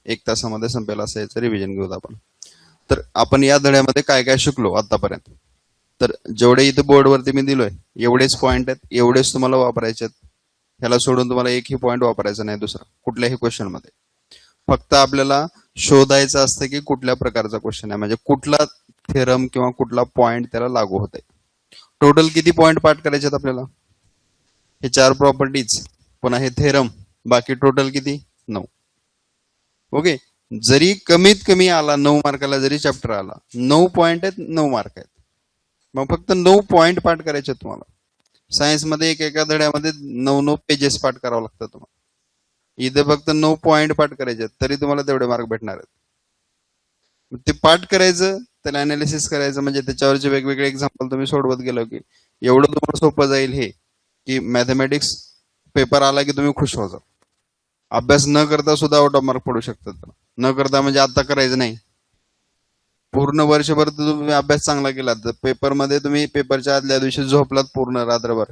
1 तासामध्ये संपेल असं याचं रिव्हिजन घेऊत आपण. तर आपण या धड्यामध्ये काय काय शिकलो आतापर्यंत. तर जेवढे इथे बोर्डवरती मी दिलोय एवढेच पॉईंट आहेत, एवढेच तुम्हाला वापरायचे आहेत. ह्याला सोडून तुम्हाला एकही पॉईंट वापरायचा नाही दुसरा कुठल्याही क्वेश्चन मध्ये. फक्त आपल्याला शोधायचं असतं की कुठल्या प्रकारचा क्वेश्चन आहे, म्हणजे कुठला थेरम किंवा कुठला पॉईंट त्याला लागू होत आहे. टोटल किती पॉईंट पाठ करायचे आहेत आपल्याला? हे 4 प्रॉपर्टीज पुन्हा हे थेरम, बाकी टोटल किती? 9. ओके. जरी कमीत कमी आला 9 मार्काला जरी चॅप्टर आला, 9 पॉईंट आहेत, 9 मार्क आहेत. मग फक्त 9 पॉईंट पाठ करायचे तुम्हाला. सायन्स मध्ये एका धड्यामध्ये 9 पेजेस पाठ करावं लागतं तुम्हाला. इथे फक्त 9 पॉईंट पाठ करायचे तरी तुम्हाला तेवढे मार्क भेटणार आहेत. ते पाठ करायचं, त्याला अनालिसिस करायचं, म्हणजे त्याच्यावरचे वेगवेगळे एक्झाम्पल तुम्ही सोडवत गेलो की एवढं तुम्हाला सोपं जाईल हे की मॅथमॅटिक्स पेपर आला की तुम्ही खुश व्हाल. अभ्यास न करता सुद्धा आउट ऑफ मार्क पडू शकतात. न करता म्हणजे आता करायचं नाही, पूर्ण वर्षभर तुम्ही अभ्यास चांगला केला तर पेपरमध्ये तुम्ही पेपरच्या आदल्या दिवशी झोपलात पूर्ण रात्रभर,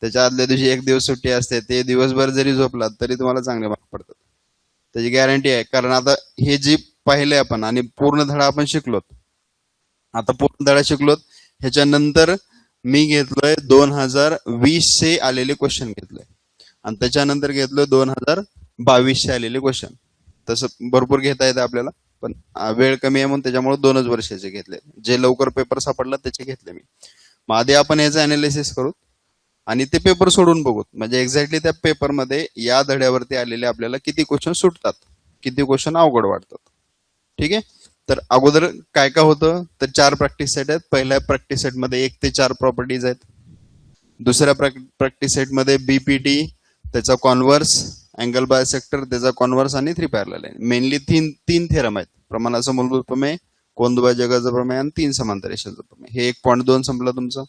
त्याच्या आदल्या दिवशी 1 दिवस सुट्टी असते, ते दिवसभर जरी झोपलात तरी तुम्हाला चांगले मार्क पडतात, त्याची गॅरंटी आहे. कारण आता हे जी पाहिले आपण आणि पूर्ण धडा आपण शिकलोत, आता पूर्ण धडा शिकलोत, ह्याच्यानंतर मी घेतलोय 2020 आलेले क्वेश्चन घेतलोय आणि त्याच्यानंतर घेतलोय 2022 आलेले क्वेश्चन. तसं भरपूर घेता येतं आपल्याला, पण वेळ कमी आहे म्हणून त्याच्यामुळे 2च वर्षाचे घेतले, जे लवकर पेपर सापडला त्याचे घेतले मी. मग आधी आपण याचं अनालिसिस करू आणि ते पेपर सोडून बघू, म्हणजे एक्झॅक्टली त्या पेपरमध्ये या धड्यावरती आलेले आपल्याला किती क्वेश्चन सुटतात, किती क्वेश्चन अवघड वाटतात. ठीक आहे. तर अगोदर काय काय होतं, तर 4 प्रॅक्टिस सेट आहेत. पहिल्या प्रॅक्टिस सेट मध्ये 1 ते 4 प्रॉपर्टीज आहेत. दुसऱ्या प्रॅक्टिस सेट मध्ये बीपीटी, त्याचा कॉन्व्हर्स, अँगल बायसेक्टर, त्याचा कॉन्व्हर्स आणि 3 पॅरलल लाईन. मेनली 3 थेरम आहेत, प्रमाणाचा मूलभूत प्रमेय, कोनदुभाजकाचा प्रमेय आणि 3 समांतर रेषेचा प्रमेय. हे 1.2 संपलं तुमचं.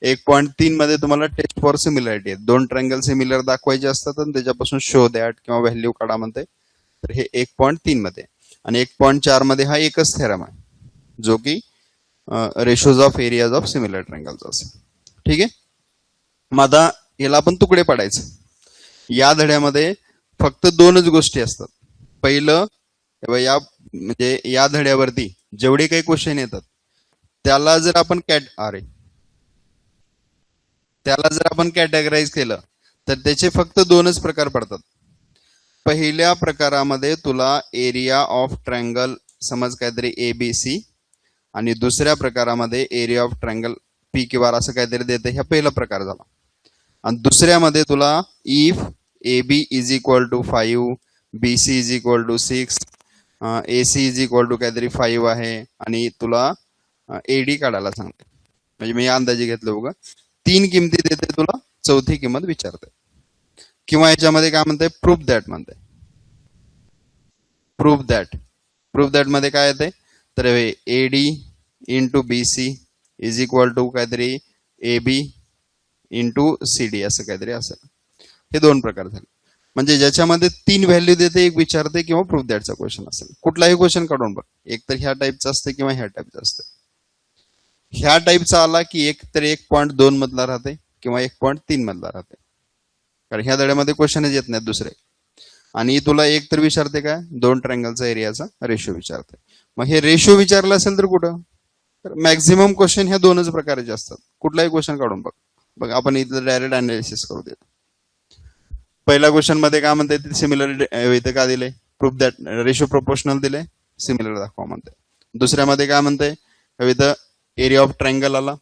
1.3 मध्ये तुम्हाला टेस्ट फॉर सिमिलॅरिटी आहे. 2 ट्रायंगल सिमिलर दाखवायचे असतात आणि त्याच्यापासून शो दॅट किंवा व्हॅल्यू काढा म्हणते. तर हे 1.3 मध्ये. आणि 1.4 मध्ये हा एकच थेरम आहे जो की ratios of areas of similar triangles असेल. ठीक आहे. मग आता याला आपण तुकडे पाडायचे. या धड्यामध्ये फक्त 2च गोष्टी असतात. पहिलं, म्हणजे या धड्यावरती जेवढे काही क्वेश्चन येतात त्याला जर आपण कॅटेगराईज केलं तर त्याचे फक्त 2च प्रकार पडतात. पहिल्या प्रकारामध्ये तुला एरिया ऑफ ट्रायंगल समज काहीतरी ABC, आणि दुसऱ्या प्रकारामध्ये एरिया ऑफ ट्रायंगल PQR असं काहीतरी देते. हा पहिला प्रकार झाला. आणि दुसऱ्यामध्ये तुला if AB is equal to 5, BC is equal to 6, AC is equal to काहीतरी 5 आहे आणि तुला AD काढायला सांगते. म्हणजे मी अंदाजे घेतलं बघा, 3 किमती देते तुला, 4थी किंमत विचारते. किंवा याच्यामध्ये काय म्हणते, प्रूफ दॅट म्हणते. प्रूफ दॅट मध्ये काय येते, तर AD into BC is equal to काहीतरी AB इंटू CD असं काहीतरी असेल. हे 2 प्रकार झाले. म्हणजे ज्याच्यामध्ये 3 व्हॅल्यू देते, एक विचारते किंवा प्रूफ दॅटचा क्वेश्चन असेल. कुठलाही क्वेश्चन काढून बघ, एक तर ह्या टाईपचा असते किंवा ह्या टाईपचा असते. ह्या टाईपचा आला की एक तर 1.2 मधला राहते किंवा 1.3 मधला राहते, कारण ह्या धड्यामध्ये क्वेश्चनच येत नाहीत दुसरे. आणि तुला एक तर विचारते काय, 2 ट्रायंगलचा एरियाचा रेशो विचारते. मग हे रेशो विचारलं असेल तर कुठं, तर मॅक्झिमम क्वेश्चन ह्या 2च प्रकारचे असतात. कुठलाही क्वेश्चन काढून बघ आपण इथं डायरेक्ट अनालिसिस करू देतो. पहिल्या क्वेश्चन मध्ये काय म्हणते, सिमिलर इथे का दिले, प्रूफ दॅट रेशो प्रोपोर्शनल दिले, सिमिलर दाखवा म्हणते. दुसऱ्यामध्ये काय म्हणते, इथं एरिया ऑफ ट्रायंगल आला,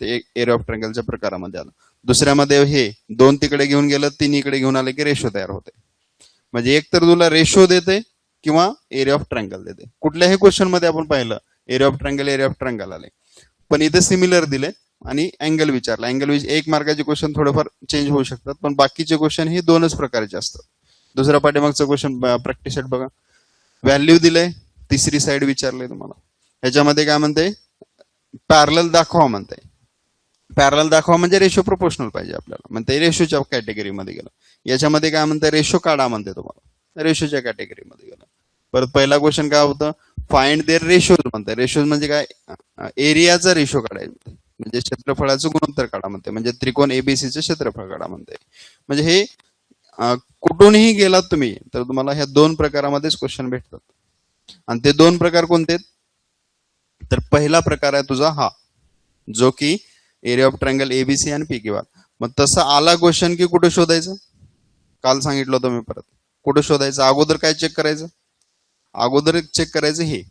ते एरिया ऑफ ट्रायंगलच्या प्रकारामध्ये आलं. दुसऱ्यामध्ये हे 2 तिकडे घेऊन गेलं, 3 इकडे घेऊन आले की रेशो तयार होते. म्हणजे एक तर तुला रेशो देते किंवा एरिया ऑफ ट्रायंगल देते. कुठल्याही क्वेश्चन मध्ये आपण पाहिलं एरिया ऑफ ट्रायंगल आले, पण इथे सिमिलर दिले आणि अँगल विचारला. 1 मार्काचे क्वेश्चन थोडेफार चेंज होऊ शकतात, पण बाकीचे क्वेश्चन हे 2च प्रकारचे असतात. दुसरा पाठीमागचा क्वेश्चन प्रॅक्टिस सेट बघा, व्हॅल्यू दिले, तिसरी साइड विचारले तुम्हाला. ह्याच्यामध्ये काय म्हणते, पॅरलल दाखवा म्हणते. पॅरलल दाखवा म्हणजे रेशो प्रोपोर्शनल पाहिजे आपल्याला, म्हणते रेशोच्या कॅटेगरीमध्ये गेलं. याच्यामध्ये काय म्हणते, रेशो काढा म्हणते तुम्हाला, रेशोच्या कॅटेगरीमध्ये गेलं. परत पहिला क्वेश्चन काय होतं, फाइंड देअर रेशोज म्हणते. रेशोज म्हणजे काय, एरियाचा रेशो काढायचा, म्हणजे क्षेत्रफळाचं गुणोत्तर काढा म्हणते, म्हणजे त्रिकोण ABCचं क्षेत्रफळ काढा म्हणते. म्हणजे हे कुठूनही गेलात तुम्ही तर तुम्हाला ह्या दोन प्रकारामध्येच क्वेश्चन भेटतात. आणि ते दोन प्रकार कोणते? तर पहिला प्रकार आहे तुझा हा, जो की एरिया ऑफ ट्रायंगल एबीसी आणि पीक्यूआर. मग तसं आला क्वेश्चन की कुठे शोधायचं? काल सांगितलं होतं मी परत. कुठे शोधायचं? अगोदर काय चेक करायचं? अगोदर चेक करायचं हे,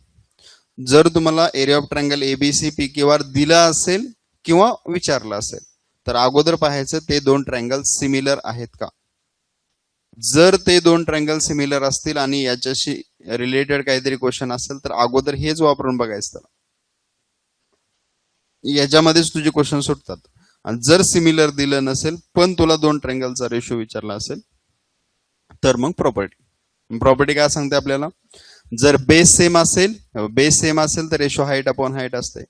जर तुम्हाला area of triangle ABC PQR दिला असेल किंवा विचारलं असेल तर अगोदर पाहायचं ते दोन ट्रायंगल सिमिलर आहेत का. जर ते दोन ट्रायंगल सिमिलर असतील आणि याच्याशी रिलेटेड काहीतरी क्वेश्चन असेल तर अगोदर हेच वापरून बघायचं त्याला, याच्यामध्येच तुझे क्वेश्चन सुटतात. आणि जर सिमिलर दिलं नसेल पण तुला दोन ट्रायंगलचा रेशो विचारला असेल तर मग प्रॉपर्टी काय सांगते आपल्याला? जर बेस सेम असेल तर रेशो हाईट अपॉन हाईट असते.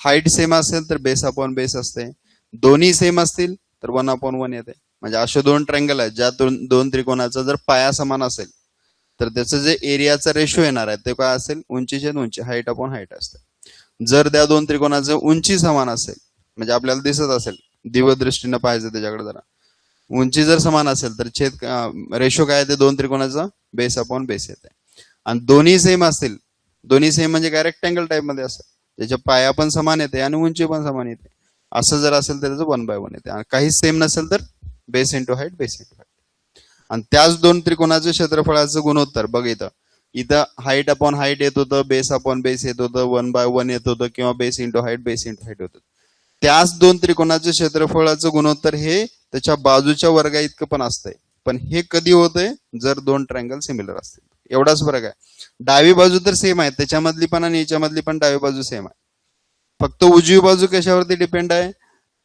हाईट सेम असेल तर बेस अपॉन बेस असते. दोन्ही सेम असतील तर 1/1 येते. म्हणजे असे दोन ट्रायंगल आहेत ज्यातून दोन त्रिकोणाचा जर पाया समान असेल तर त्याचं जे एरियाचा रेशो येणार आहे ते काय असेल? उंचीचे उंची, हाईट अपॉन हाईट असते. जर त्या दोन त्रिकोणाचं उंची समान असेल, म्हणजे आपल्याला दिसत असेल, दिवदृष्टीनं पाहायचं त्याच्याकडे जरा, उंची जर समान असेल तर छेद रेशो काय येते? दोन त्रिकोणाचा बेस अपॉन बेस येते. आणि दोन्ही सेम असतील, दोन्ही सेम म्हणजे काय? रेक्टँगल टाइप मध्ये असेल, त्याच्या पाया पण समान येते आणि उंची पण समान येते. असं जर असेल तर त्याचं 1/1 येते. आणि काहीच सेम नसेल तर base into height, base into height. आणि त्याच दोन त्रिकोणाचं क्षेत्रफळाचं गुणोत्तर बघ इथं. इथं हाईट अपॉन हाईट येत होतं, बेस अपॉन बेस येत होतं, 1/1 येत होतं, किंवा base into height, base into height होतं. त्याच दोन त्रिकोणाचं क्षेत्रफळाचं गुणोत्तर हे त्याच्या बाजूच्या वर्गा इतकं पण असतंय. पण हे कधी होतंय? जर दोन ट्रायंगल सिमिलर असतील. एवढाच फरक आहे. डावी बाजू तर सेम आहे त्याच्यामधली पण आणि याच्यामधली पण डावी बाजू सेम आहे. फक्त उजवी बाजू कशावरती डिपेंड आहे?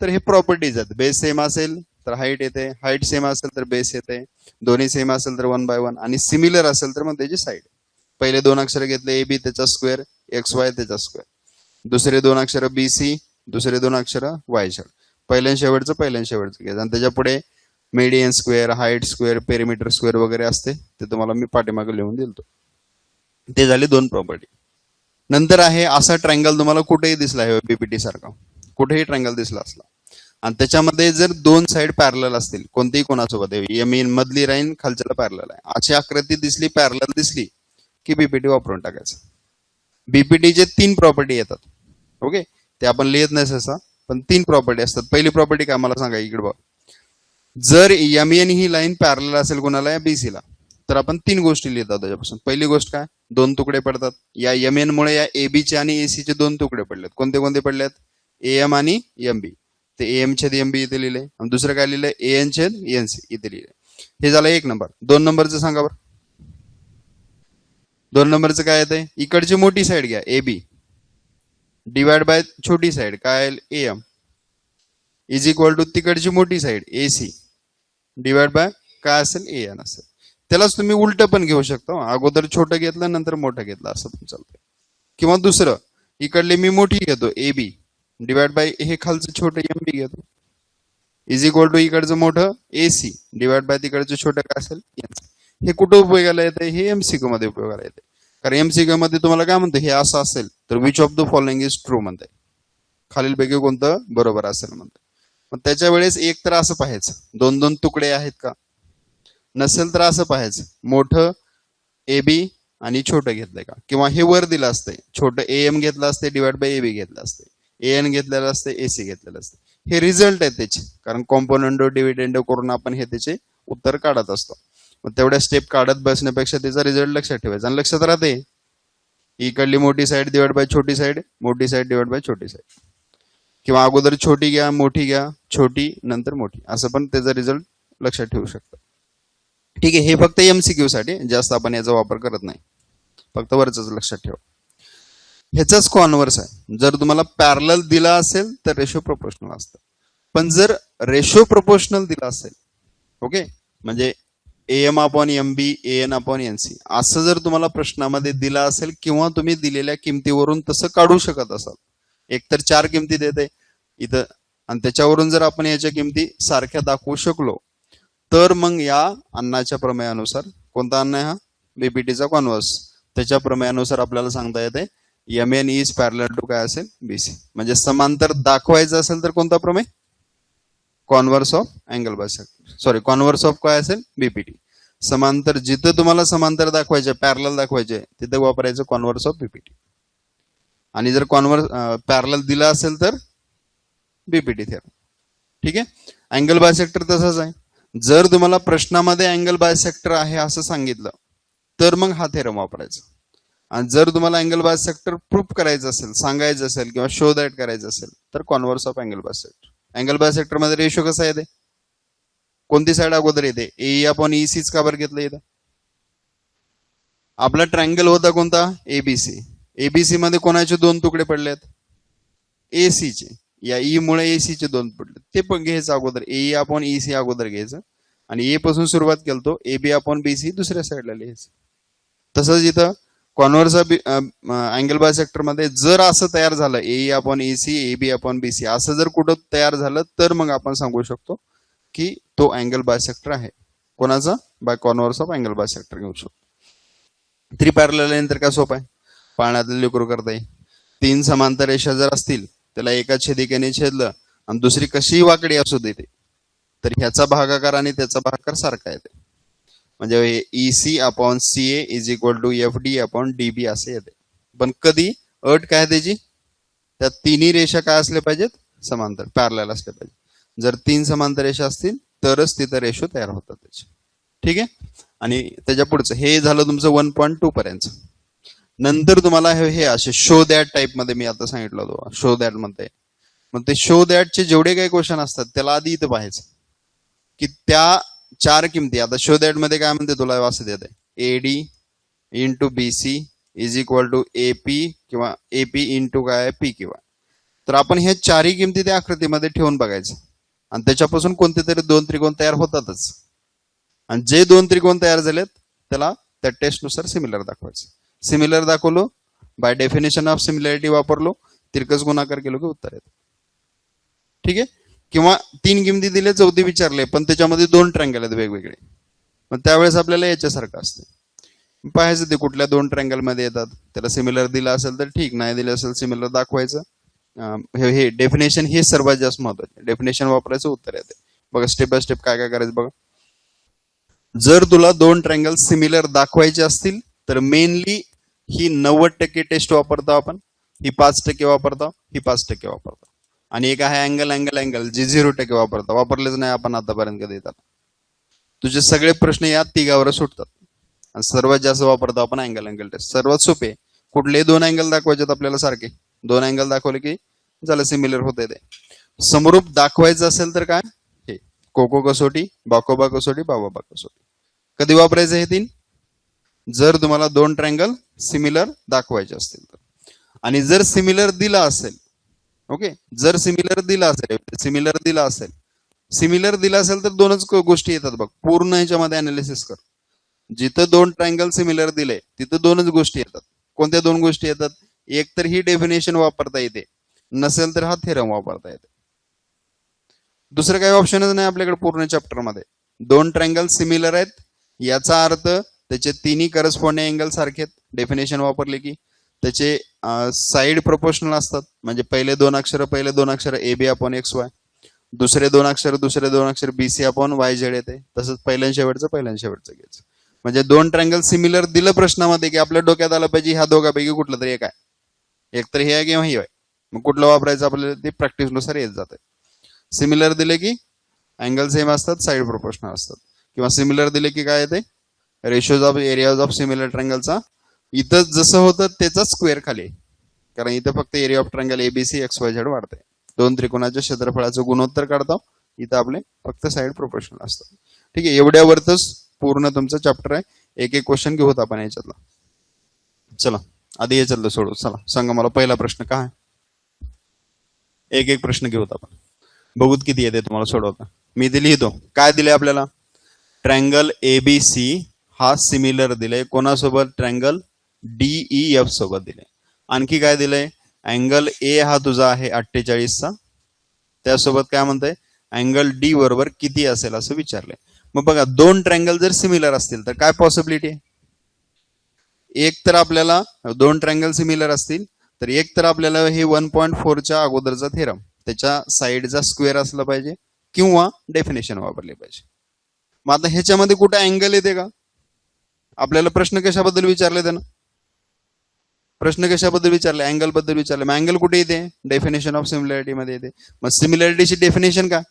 तर हे प्रॉपर्टीज आहेत. बेस सेम असेल तर हाईट येते, हाईट सेम असेल तर बेस येते, दोन्ही सेम असेल तर 1/1, आणि सिमिलर असेल तर मग त्याची साईड. पहिले दोन अक्षर घेतले AB त्याचा स्क्वेअर, XY त्याचा स्क्वेअर. दुसरे दोन अक्षर BC, दुसरे दोन अक्षर YZ. पहिल्या शेवटचं घ्यायचं. आणि त्याच्या पुढे median square, height square, perimeter square वगैरे असते, ते तुम्हाला मी पाठीमागे लिहून दिलतो. ते झाले दोन प्रॉपर्टी. नंतर आहे असा ट्रायंगल तुम्हाला कुठेही दिसला आहे, बीपीटी सारखा कुठेही ट्रायंगल दिसला असला आणि त्याच्यामध्ये जर दोन साइड पॅरलल असतील, कोणतेही कोणासोबत, यमीन मधली लाईन खालच्याला पॅरलल आहे, अशी आकृती दिसली, पॅरलल दिसली की बीपीटी वापरून टाकायचं. बीपीटीचे 3 प्रॉपर्टी येतात. ओके, ते आपण लिहित नाही सहसा, पण 3 प्रॉपर्टी असतात. पहिली प्रॉपर्टी काय मला सांगा इकडे बघ. जर एमएन ही लाईन पॅरलल असेल कोणाला? या बीसीला, तर आपण 3 गोष्टी लिहितात त्याच्यापासून. पहिली गोष्ट काय? दोन तुकडे पडतात. या एमएन मुळे या एबीचे आणि एसीचे दोन तुकडे पडलेत. कोणते कोणते पडलेत? एएम आणि एमबी. ते एएम छेद एमबी इथे लिहिले. आणि दुसरं काय लिहिलंय? एएन छेद एनसी इथे लिहिले. हे झालं 1 नंबर. 2 नंबरचं सांगा बरं. 2 नंबरचं काय येतंय? इकडची मोठी साईड घ्या एबी डिवाइड बाय छोटी साईड काय? एएम इज इक्वल टू तिकडची मोठी साईड एसी डिवाइड बाय काय असेल? एएन असेल. त्यालाच तुम्ही उलट पण घेऊ शकता. अगोदर छोटं घेतलं नंतर मोठं घेतलं असं पण चालतंय. किंवा दुसरं, इकडले मी मोठी घेतो एबी डिवाइड बाय हे खालचं छोटं एमबी घेतो इज इक्वल टू इकडचं मोठं एसी डिवाइड बाय तिकडचं छोटं काय असेल? एनसी. हे कुठं उपयोगाला येतं? हे एमसीक्यू मध्ये उपयोगाला येते. कारण एमसीक्यू मध्ये तुम्हाला काय म्हणतं? हे असं असेल तर which of the following is true म्हणते, खालीलपैकी कोणतं बरोबर असेल म्हणते. मग त्याच्या वेळेस एक तर असं पाहायचं 2-2 तुकडे आहेत का, नसेल तर असं पाहायचं मोठं एबी आणि छोटं घेतलंय का. किंवा हे वर दिलं असतंय, छोटं एएम घेतलं असते डिवाइड बाय एबी घेतलं असते, एएन घेतलेलं असते, एसी घेतलेलं असते. हे रिझल्ट आहे त्याचे, कारण कॉम्पोनंटो डिव्हिडंडो करून आपण हे त्याचे उत्तर काढत असतो. मग तेवढ्या स्टेप काढत बसण्यापेक्षा त्याचा रिझल्ट लक्षात ठेवायचा. आणि लक्षात राहते इकडली मोठी साईड डिवाइड बाय छोटी साईड, मोठी साईड डिवाइड बाय छोटी साईड, किंवा अगोदर छोटी घ्या, मोठी घ्या, छोटी नंतर मोठी, असं पण त्याचा रिझल्ट लक्षात ठेवू शकतो. ठीक आहे, हे फक्त एमसीक्यू साठी, जास्त आपण याचा वापर करत नाही, फक्त वरच लक्षात ठेवा. ह्याचाच कॉन्व्हर्स आहे. जर तुम्हाला पॅरलल दिला असेल तर रेशो प्रोपोर्शनल असतं. पण जर रेशो प्रोपोर्शनल दिला असेल, ओके, म्हणजे AM upon MB, AN upon NC असं जर तुम्हाला प्रश्नामध्ये दिला असेल किंवा तुम्ही दिलेल्या किमतीवरून तसं काढू शकत असाल, एकतर 4 किमती देते इथं आणि त्याच्यावरून जर आपण याच्या किमती सारख्या दाखवू शकलो तर मग या अन्नाच्या प्रमेयानुसार, कोणता अन्न आहे हा? बीपीटीचा कॉन्व्हर्स, त्याच्या प्रमेयानुसार आपल्याला सांगता येते एमएन इज पॅरलल टू काय असेल? बीसी. म्हणजे समांतर दाखवायचं असेल तर कोणता प्रमेय? Converse of angle bisector, sorry converse of काय असेल बीपीटी. समांतर जिथं तुम्हाला समांतर दाखवायचे, पॅरलल दाखवायचे, तिथं वापरायचं कॉन्व्हर्स ऑफ बीपीटी. आणि जर पॅरलल दिला असेल तर बीपीटी थेरम. ठीक आहे. अँगल बायसेक्टर तसंच आहे. जर तुम्हाला प्रश्नामध्ये अँगल बायसेक्टर आहे असं सांगितलं तर मग हा थेरम वापरायचा. आणि जर तुम्हाला अँगल बायसेक्टर प्रूफ करायचं असेल, सांगायचं असेल किंवा शो दॅट करायचं असेल तर converse of angle bisector. Angle bisector मध्ये रेशो कसा येते, कोणती साईड अगोदर येते, ए आपण ईसीच का बरं घेतलं इथं. आपला ट्रायंगल होता कोणता, एबीसी. एबीसी मध्ये कोणाचे दोन तुकडे पडलेत, एसीचे. या ई मुळे एसीचे दोन पडले, ते पण घ्यायचं अगोदर. ए आपण ईसी अगोदर घ्यायचं आणि ए पासून सुरुवात केलतो, ए बी आपण बीसी दुसऱ्या साईडला लिहायचं. तसंच इथं कॉन्व्हर्स अँगल बायसेक्टर मध्ये जर असं तयार झालं, ए आपण एसी ए बी आपण बीसी असं जर कुठं तयार झालं तर मग आपण सांगू शकतो की तो अँगल बायसेक्टर आहे. कोणाचा, by converse of angle bisector घेऊ शकतो. थ्री पॅरलल लाईन तर काय सोपं आहे, पाळण्यातले लेकरू करता येईल. तीन समांतर रेषा जर असतील, त्याला एका छेदिकेने छेदलं आणि दुसरी कशीही वाकडी असू देते तर ह्याचा भागाकार आणि त्याचा भागाकार सारखा येते. म्हणजे EC upon CA is equal to F D upon DB असे येते. पण कधी अट काय त्याची, त्या तिन्ही रेषा काय असल्या पाहिजेत, समांतर पॅरलल असल्या पाहिजे. जर तीन समांतर रेषा असतील तरच तिथं रेशो तयार होतात त्याचे. ठीक आहे. आणि त्याच्या पुढचं हे झालं तुमचं 1.2 पर्यंत. नंतर तुम्हाला हे असे शो दॅट टाइप मध्ये मी आता सांगितलं होतं, शो दॅट मध्ये. मग ते शो दॅटचे जेवढे काही क्वेश्चन असतात त्याला आधी इथं पाहायचं की त्या चार किमती. आता शो दॅट मध्ये काय म्हणते तुला असं देत आहे, AD into BC is equal to AP किंवा एपी इंटू काय पी किंवा. तर आपण हे चारही किमती त्या आकृतीमध्ये ठेवून बघायचं आणि त्याच्यापासून कोणते तरी दोन त्रिकोण तयार होतातच. आणि जे दोन त्रिकोण तयार झालेत त्याला त्या टेस्टनुसार सिमिलर दाखवायचं. सिमिलर दाखवलो, बाय डेफिनेशन ऑफ सिमिलॅरिटी वापरलो, तिरकस गुणाकार केलो की उत्तर येतं. ठीक आहे. किंवा तीन किमती दिले, चौथी विचारले पण त्याच्यामध्ये दोन ट्रँगल आहेत वेगवेगळे, मग त्यावेळेस आपल्याला याच्यासारखं असते. पाहायचं ते कुठल्या दोन ट्रँगल मध्ये येतात, त्याला सिमिलर दिला असेल तर ठीक, नाही दिलं असेल सिमिलर दाखवायचं. हे डेफिनेशन हे सर्वात जास्त महत्वाचे, डेफिनेशन वापरायचं उत्तर येते. बघा स्टेप बाय स्टेप काय काय करायचं बघा. जर तुला दोन ट्रँगल सिमिलर दाखवायचे असतील तर मेनली ही 90% टेस्ट वापरतो आपण, ही 5% वापरतो, ही 5% वापरतो. आणि एक आहे अँगल अँगल अँगल जी 0% वापरतो, वापरलेच नाही आपण आतापर्यंत कधी. त्याला तुझे सगळे प्रश्न या तिघावर सुटतात. आणि सर्वात जास्त वापरतो आपण अँगल अँगल टेस्ट. सर्वात सोपे, कुठले दोन अँगल दाखवायचे आपल्याला सारखे, दोन अँगल दाखवले की झालं सिमिलर होते. ते समरूप दाखवायचं असेल तर काय, हे कोको कसोटी, बाकोबा कसोटी, बाबा कसोटी. कधी वापरायचं हे तीन, जर तुम्हाला दोन ट्रँगल सिमिलर दाखवायचे असतील तर. आणि जर सिमिलर दिला असेल, ओके, जर सिमिलर दिला असेल, सिमिलर दिला असेल तर दोनच गोष्टी येतात बघ, पूर्ण ह्याच्यामध्ये अनालिसिस कर. जिथं दोन ट्रँगल सिमिलर दिले तिथं दोनच गोष्टी येतात. कोणत्या दोन गोष्टी येतात, एक तर ही डेफिनेशन वापरता येते, नसेल तर हा थेरम वापरता येते. दुसरं काही ऑप्शनच नाही आपल्याकडे पूर्ण चॅप्टर मध्ये. दोन ट्रँगल सिमिलर आहेत याचा अर्थ त्याचे तिन्ही करस्पॉन्डिंग अँगल सारखे आहेत, डेफिनेशन वापरले की. त्याचे साईड प्रोपोर्शनल असतात, म्हणजे पहिले दोन अक्षर A B upon X Y, दुसरे दोन अक्षर B C upon Y Z येते. तसंच पहिल्या शेवटचं घ्यायचं. म्हणजे दोन ट्रँगल सिमिलर दिलं प्रश्नामध्ये की आपल्या डोक्यात आलं पाहिजे ह्या दोघांपैकी कुठलं तरी एक आहे, एक तर हे आहे किंवा ही आहे. मग कुठलं वापरायचं आपल्याला ते प्रॅक्टिसनुसार येत जात. सिमिलर दिले की अँगल सेम असतात, साईड प्रोपोर्शनल असतात. किंवा सिमिलर दिले की काय येते, ratios of areas of similar ट्रँगलचा इथं जसं होतं त्याचा स्क्वेअर खाली, कारण इथं फक्त area of triangle ABC X Y Z वाढते. दोन त्रिकोणाच्या क्षेत्रफळाचं गुणोत्तर काढतो, इथं आपले फक्त साईड प्रोपोर्शनल असतात. ठीक आहे. एवढ्यावरच पूर्ण तुमचं चॅप्टर आहे. एक एक क्वेश्चन घेऊत आपण याच्यातला. चला आधी याच्यातलं सोडू. चला सांगा मला पहिला प्रश्न काय, एक एक प्रश्न घेऊत आपण, बघूत किती येते तुम्हाला सोडवता. मी ते लिहितो. काय दिले आपल्याला, ट्रँगल एबीसी हा सिमिलर दिले कोणासोबत, ट्रँगल डीईएफ सोबत दिले. आणखी काय दिलंय, अँगल ए हा तुझा आहे 48चा, त्यासोबत काय म्हणतंय, अँगल डी बरोबर किती असेल असं विचारलंय. मग बघा दोन ट्रँगल जर सिमिलर असतील तर काय पॉसिबिलिटी आहे, एक तर आपल्याला दोन ट्रँगल सिमिलर असतील तर एक तर आपल्याला हे 1.4च्या अगोदरचा थेरम त्याच्या साईडचा स्क्वेअर असला पाहिजे, किंवा डेफिनेशन वापरली पाहिजे. मग आता ह्याच्यामध्ये कुठे अँगल येते का? आपल्याला प्रश्न कशाबद्दल विचारले त्यानं? प्रश्न कशाबद्दल विचारले? अँगल बद्दल विचारले. मग अँगल कुठे येते? डेफिनेशन ऑफ सिमिलॅरिटी मध्ये येते. मग सिमिलॅरिटीची डेफिनेशन का?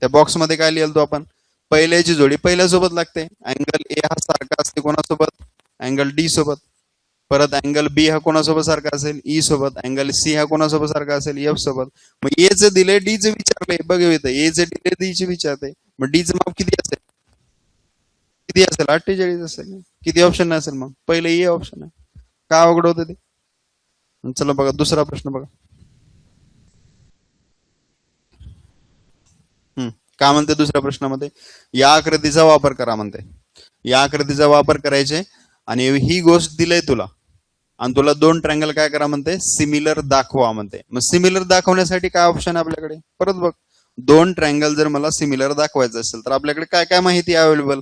त्या बॉक्स मध्ये काय लिहिलं तो आपण? पहिल्याची जोडी पहिल्यासोबत लागते. अँगल ए हा सारखा असते कोणासोबत? अँगल डी सोबत. परत अँगल बी हा कोणासोबत सारखा असेल? ई सोबत. अँगल सी हा कोणासोबत सारखा असेल? एफ सोबत. मग ए चे दिले, डी चे विचारले. बघ इथं ए चे दिले, डी चे विचारते. मग डी चं माप किती असेल? किती असेल? 48 असेल. किती ऑप्शन असेल? मग पहिले ए ऑप्शन आहे. का अवघड होतं ते? चला बघा दुसरा प्रश्न बघा. काय म्हणते दुसऱ्या प्रश्नामध्ये? या आकृतीचा वापर करा म्हणते. या आकृतीचा वापर करायचे आणि ही गोष्ट दिलंय तुला आणि तुला दोन ट्रँगल काय करा म्हणते? सिमिलर दाखवा म्हणते. मग सिमिलर दाखवण्यासाठी काय ऑप्शन आहे आपल्याकडे? परत बघ, दोन ट्रँगल जर मला सिमिलर दाखवायचं असेल तर आपल्याकडे काय काय माहिती अवेलेबल?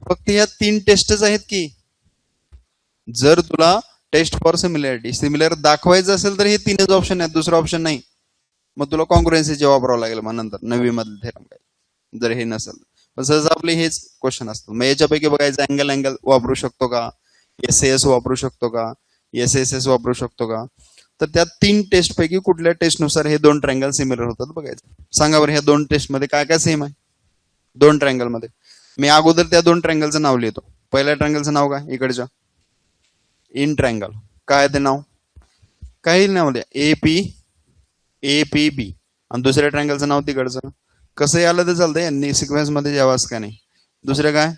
फक्त ह्या 3 टेस्टच आहेत की. जर तुला टेस्ट फॉर सिमिलॅरिटी सिमिलर दाखवायचं असेल तर हे 3च ऑप्शन आहेत, दुसरा ऑप्शन नाही. मग तुला कॉन्ग्रुएन्सीचे वापरावं लागेल मग नंतर 9वी मधले थेरम काय जर हे नसेल. पण सहज आपले हेच क्वेश्चन असतात. मग याच्यापैकी बघायचं अँगल अँगल वापरू शकतो का? एस वापरू शकतो का? एस वापरू शकतो का? तर त्या 3 टेस्ट पैकी कुठल्या टेस्टनुसार हे दोन ट्रँगल सिमिलर होतात बघायचं. सांगा बरं ह्या दोन टेस्ट मध्ये काय काय सेम आहे दोन ट्रँगल मध्ये? मी अगोदर त्या दोन ट्रँगलचं नाव लिहितो. पहिल्या ट्रँगलचं नाव काय? इकडच्या इन ट्रँगल. काय ते नाव? काही नाव द्या. APB आणि दुसऱ्या ट्रँगलचं नाव तिकडचं. कसं आलं तर चालतंय, यांनी सिक्वेन्स मध्ये यावाच का नाही. दुसरं काय?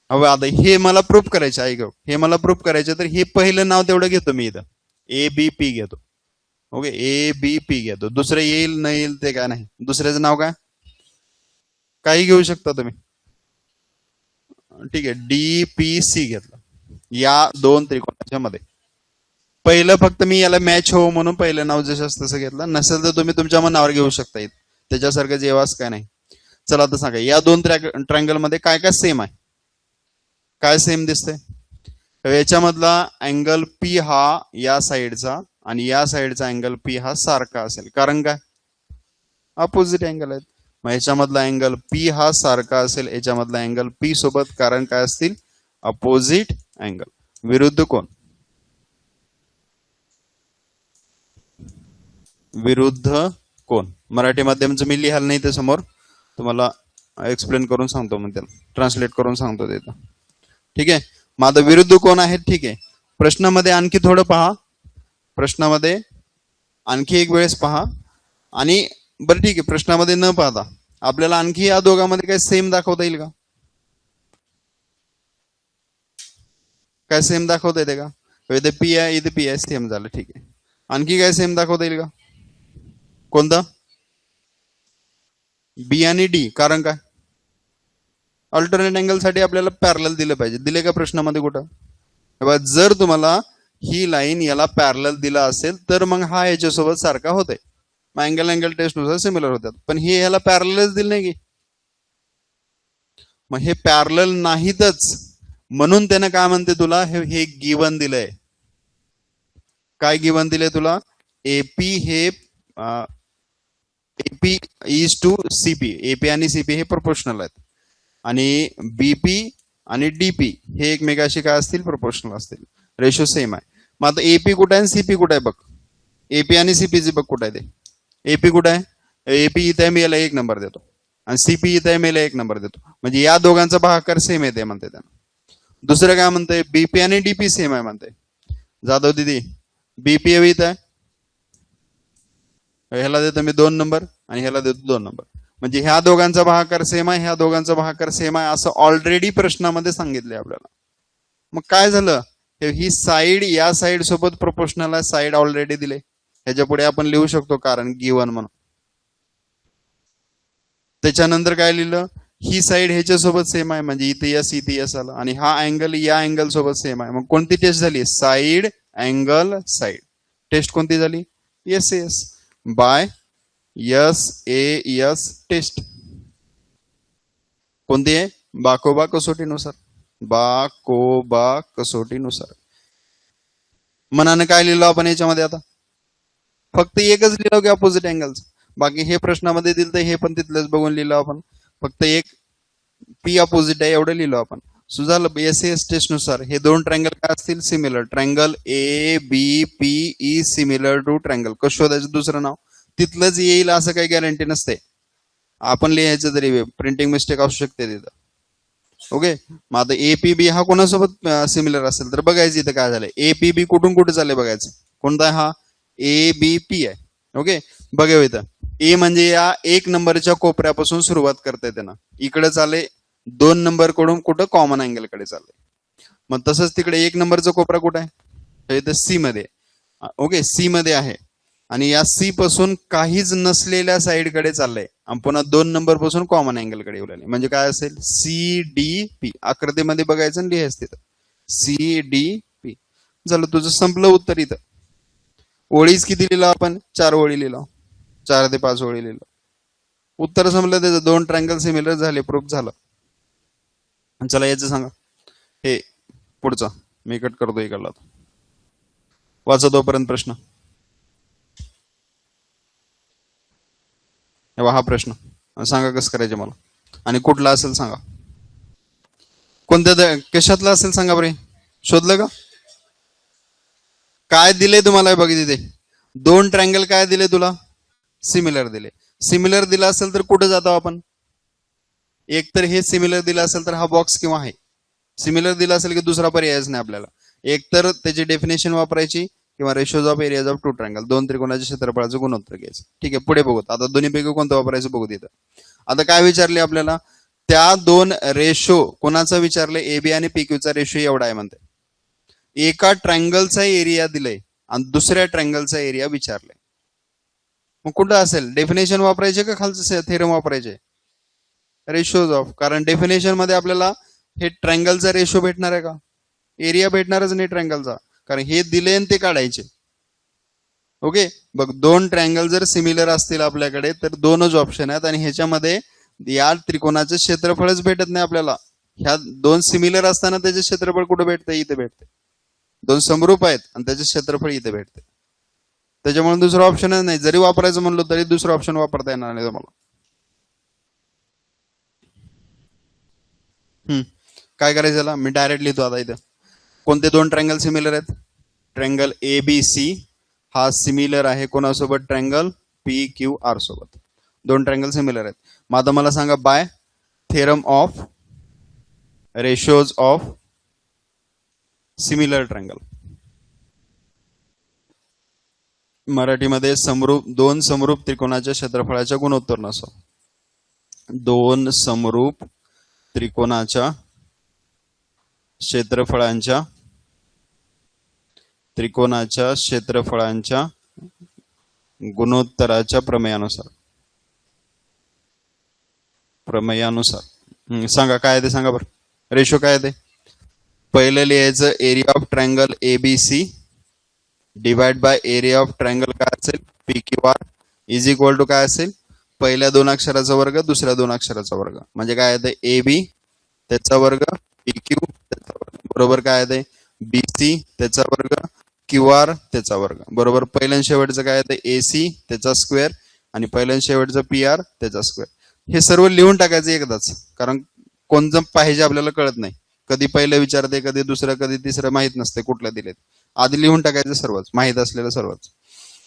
हवं आता हे मला प्रूफ करायचं ऐक, हे मला प्रूफ करायचं तर हे पहिलं नाव तेवढं घेतो मी इथं. ABP घेतो. ओके, ABP घेतो. दुसरं येईल नाही येईल ते काय नाही. दुसऱ्याचं नाव काय? काही घेऊ शकता तुम्ही. ठीक आहे, DPC घेतलं. या दोन त्रिकोणाच्या मध्ये पहिलं फक्त मी याला मॅच हो म्हणून पहिलं नाव जसं तसं घेतलं. नसेल तर तुम्ही तुमच्या मनावर घेऊ शकता. त्याच्यासारखं जेव्हाच काय नाही. चला आता सांगा या दोन ट्रँगल मध्ये काय काय सेम आहे? काय सेम दिसतंय? याच्यामधला अँगल P हा या साइडचा आणि या साइडचा अँगल P हा सारखा असेल. कारण काय? अपोजिट अँगल आहेत. मग याच्यामधला अँगल P हा सारखा असेल याच्यामधला अँगल P सोबत. कारण काय असतील? Opposite angle. विरुद्ध कोण? विरुद्ध कोण? मराठी माध्यमचं मी लिहाल नाही ते समोर तुम्हाला एक्सप्लेन करून सांगतो, मग त्याला ट्रान्सलेट करून सांगतो तिथं. ठीक आहे, मग आता विरुद्ध कोण आहेत? ठीक आहे, प्रश्नामध्ये आणखी थोडं पहा. प्रश्नामध्ये आणखी एक वेळेस पहा. आणि बरं ठीक आहे, प्रश्नामध्ये न पाहता आपल्याला आणखी या दोघांमध्ये काय सेम दाखवता येईल का? काय सेम दाखवता येते का? इथे P आहे इथे P आहे, सेम झालं. ठीक आहे, आणखी काय सेम दाखवता येईल का? कोणता? B आणि D. कारण काय? अल्टरनेट अँगल साठी आपल्याला पॅरलल दिलं पाहिजे. दिले का प्रश्नामध्ये कुठं? जर तुम्हाला ही लाईन याला पॅरलल दिला असेल तर मग हा याच्यासोबत सारखा होतोय. मग अँगल अँगल टेस्ट नुसार सिमिलर होतात. पण हे याला पॅरललच दिलं नाही की. मग हे पॅरलल नाहीतच म्हणून त्यानं काय म्हणते तुला? हे गिवन दिलंय. काय गिवन दिलंय तुला? AP हे AP is to CP. AP आणि CP हे प्रोपोर्शनल आहेत आणि BP आणि DP हे एकमेकाशी काय असतील? प्रोपोर्शनल असतील. रेशो सेम आहे. मग आता AP कुठे आहे CP कुठे आहे बघ. AP आणि CP बघ कुठे आहे ते. AP कुठे आहे? AP इथे मी याला 1 नंबर देतो आणि CP इथे मी याला 1 नंबर देतो. म्हणजे या दोघांचा भागाकार सेम येते म्हणते त्यानं. दुसरं काय म्हणतंय? BP आणि DP सेम आहे म्हणते. जाधव दिदी BP हवी इथं आहे, ह्याला देतो मी 2 नंबर आणि ह्याला देतो 2 नंबर. म्हणजे ह्या दोघांचा भागाकार सेम आहे, ह्या दोघांचा भागाकार सेम आहे असं ऑलरेडी प्रश्नामध्ये सांगितलंय आपल्याला. मग काय झालं? ही साइड या साइड सोबत प्रोपोर्शनल आहे, साइड ऑलरेडी दिले. ह्याच्या पुढे आपण लिहू शकतो कारण गिवन म्हणून. त्याच्यानंतर काय लिहिलं? ही साइड ह्याच्या सोबत सेम आहे म्हणजे इथे इथे यस आलं आणि हा अँगल या अँगल सोबत सेम आहे. मग कोणती टेस्ट झाली? Side angle side. टेस्ट कोणती झाली? SAS by SAS test. कोणती आहे? बाकोबा कसोटीनुसार. बाकोबा कसोटीनुसार. मनानं काय लिहिलं आपण याच्यामध्ये? आता फक्त एकच लिहिलं की अपोजिट अँगल्स. बाकी हे प्रश्नामध्ये दिलं तर हे पण तिथलंच बघून लिहिलं आपण, फक्त एक पी अपोजिट आहे एवढं लिहिलो आपण. सो झालं एस टेस्ट नुसार हे दोन ट्रँगल काय असतील, similar. Triangle A B P E similar to triangle. कसं शोधायचं दुसरं नाव, तिथलंच येईल असं काही गॅरंटी नसते. आपण लिहायचं तरी प्रिंटिंग मिस्टेक असू शकते तिथं. ओके, मग आता एपीबी हा कोणासोबत सिमिलर असेल तर बघायचं इथं काय झालंय. एपीबी कुठून कुठे चाललंय बघायचं. कोणता आहे हा, ए बी पी आहे. ओके, बघा इथं ए म्हणजे या 1 नंबरच्या कोपऱ्यापासून सुरुवात करता येते ना, इकडे चालले 2 नंबर कडून कुठं कॉमन अँगल कडे चाललंय. मग तसंच तिकडे 1 नंबरचा कोपरा कुठं आहे, इथं सी मध्ये. ओके, सी मध्ये आहे आणि या सी पासून काहीच नसलेल्या साइड कडे चाललंय आणि पुन्हा 2 नंबर पासून कॉमन अँगल कडे येऊ लागले. म्हणजे काय असेल, सी डी पी. आकृतीमध्ये बघायचं आणि लिहायचं तिथं सी डी पी. झालं, तुझं संपलं उत्तर इथं. ओळीच किती लिहिला आपण, 4 ओळी लिहिला, 4 ते 5 ओळी लिहिलं, उत्तर संपलं त्याचं. 2 ट्रँगल सिमिलर झाले, प्रूफ झालं. चला याचं सांगा, हे पुढचा मी कट करतो इकडला. वाचा तोपर्यंत प्रश्न. हा प्रश्न सांगा कसं करायचे मला, आणि कुठला असेल सांगा, कोणत्या कशातला असेल सांगा बरे. शोधलं का, काय दिले तुम्हाला बघ तिथे 2 ट्रँगल काय दिले तुला, सिमिलर दिले. सिमिलर दिला असेल तर कुठे जातो आपण, एक तर हे सिमिलर दिला असेल तर हा बॉक्स किंवा आहे. सिमिलर दिला असेल की दुसरा पर्यायच नाही आपल्याला, एक तर त्याची डेफिनेशन वापरायची किंवा ratios of areas of 2 triangle, 2 त्रिकोणाच्या क्षेत्रफळाचं गुणोत्तर घ्यायचं. ठीक आहे, पुढे बघू आता दोन्हीपैकी कोणतं वापरायचं बघू तिथं. आता काय विचारले आपल्याला, त्या 2 रेशो कोणाचा विचारले, एबी आणि पीक्यूचा रेशो एवढा आहे म्हणते. एका ट्रँगलचा एरिया दिलाय आणि दुसऱ्या ट्रँगलचा एरिया विचारलाय. मग कुठं असेल, डेफिनेशन वापरायचे का खालचं थेरम वापरायचे, रेशोज ऑफ. कारण डेफिनेशन मध्ये आपल्याला हे ट्रँगलचा रेशो भेटणार आहे का, एरिया भेटणारच नाही ट्रँगलचा, कारण हे दिले आणि ते काढायचे. ओके, बघ 2 ट्रँगल जर सिमिलर असतील आपल्याकडे तर 2च ऑप्शन आहेत आणि ह्याच्यामध्ये या त्रिकोणाचं क्षेत्रफळच भेटत नाही आपल्याला. ह्या 2 सिमिलर असताना त्याचे क्षेत्रफळ कुठे भेटते, इथे भेटते. 2 समरूप आहेत आणि त्याचे क्षेत्रफळ इथे भेटते. त्याच्यामुळे दुसरा ऑप्शनच नाही, जरी वापरायचं म्हणलो तरी दुसरा ऑप्शन वापरता येणार नाही तुम्हाला. काय करायचं याला, मी डायरेक्ट लिहितो आता इथं. कोणते 2 ट्रँगल सिमिलर आहेत, ट्रँगल ए बी सी हा सिमिलर आहे कोणासोबत, ट्रँगल पी क्यू आर सोबत. 2 ट्रँगल सिमिलर आहेत. मग आता मला सांगा, by theorem of ratios of similar triangle. मराठीमध्ये समरूप 2 समरूप त्रिकोणाच्या क्षेत्रफळाच्या गुणोत्तर नसो. 2 समरूप त्रिकोणाच्या क्षेत्रफळांच्या गुणोत्तराच्या प्रमेयानुसार सांगा काय ते सांगा बरं. रेशो काय ते, पहिलं लिहायचं area of triangle ABC divide by area of triangle काय असेल, P Q R is equal to काय असेल, पहिल्या 2 अक्षराचा वर्ग दुसऱ्या 2 अक्षराचा वर्ग. म्हणजे काय येते, ए बी त्याचा वर्ग पी क्यू त्याचा वर्ग बरोबर काय येते, बी सी त्याचा वर्ग क्यू आर त्याचा वर्ग बरोबर. पहिल्या शेवटचं काय येते, ए सी त्याचा स्क्वेअर आणि पहिल्या शेवटचं पी आर त्याचा स्क्वेअर. हे सर्व लिहून टाकायचं एकदाच, कारण कोणतं पाहिजे आपल्याला कळत नाही. कधी पहिलं विचारते, कधी दुसरं, कधी तिसरं, माहित नसते कुठलं दिलेत. आधी लिहून टाकायचं सर्वच, माहित असलेलं सर्वच.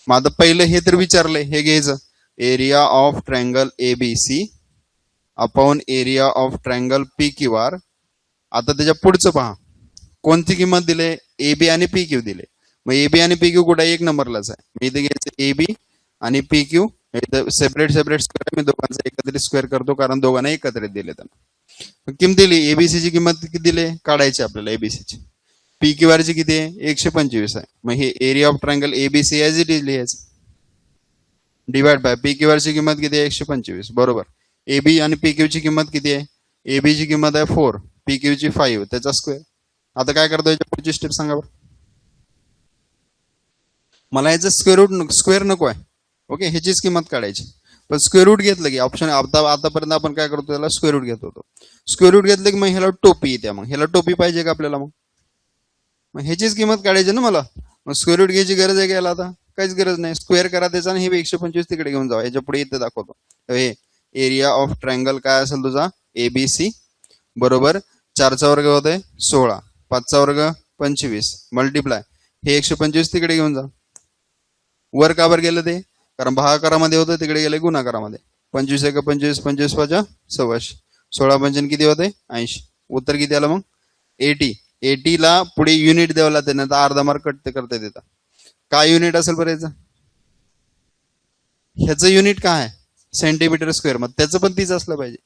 मग आता पहिलं हे तर विचारलंय, हे घ्यायचं area of triangle ABC upon area of triangle P Q R. आता त्याच्या पुढचं पहा, कोणती किंमत दिले, ए बी आणि पी क्यू दिले. मग ए बी आणि पी क्यू कुठे 1 नंबरलाच आहे. मी इथे घ्यायचं ए बी आणि पी क्यू, सेपरेट स्क्वेअर, मी दोघांचा एकत्रित स्क्वेअर करतो कारण दोघांना एकत्रित दिले. त्यांना किंमत दिली, एबीसी ची किंमत किती दिली काढायची आपल्याला, एबीसी ची. पी क्यू आर ची किती आहे, 125 आहे. मग हे area of triangle ABC as it is लिहायचं, divide by P Q R ची किंमत किती आहे, 125 बरोबर. एबी आणि पी क्यू ची किंमत किती आहे, एबी ची किंमत आहे 4, पी क्यू ची 5 त्याचा स्क्वेअर. आता काय करतो, याच्या पुढची स्टेप सांगा बरं. मला याचं स्क्वेअर नको आहे. ओके, ह्याचीच किंमत काढायची, पण स्क्वेअर रूट घेतलं की ऑप्शन आतापर्यंत आपण काय करतो, त्याला स्क्वेअर रूट घेत होतो. स्क्वेअर रूट घेतलं की मग ह्याला टोपी येते. मग ह्याला टोपी पाहिजे का आपल्याला, मग ह्याचीच किंमत काढायची ना मला. मग स्क्वेअर रूट घ्यायची गरज आहे का याला आता, काहीच गरज नाही. स्क्वेअर करा त्याचा आणि हे 125 तिकडे घेऊन जावा. याच्या पुढे इथे दाखवतो. हे एरिया ऑफ ट्रायंगल काय असेल तुझा एबीसी बरोबर 4चा वर्ग होतोय 16, 5चा वर्ग 25 मल्टिप्लाय हे 125 तिकडे घेऊन जा. वर का बर गेलं ते? कारण भागाकारामध्ये होतं तिकडे गेले गुणाकारामध्ये. 25 एक 25, 25 5 26, 16 पंचन किती होते 80. उत्तर किती आलं मग 80. 80 ला पुढे युनिट द्यावं लागते ना, तर अर्धा मार्क कट करता देतात. काय युनिट असेल बरं याचं? ह्याचं युनिट काय आहे सेंटीमीटर स्क्वेअर. मग त्याचं पण तीच असलं पाहिजे.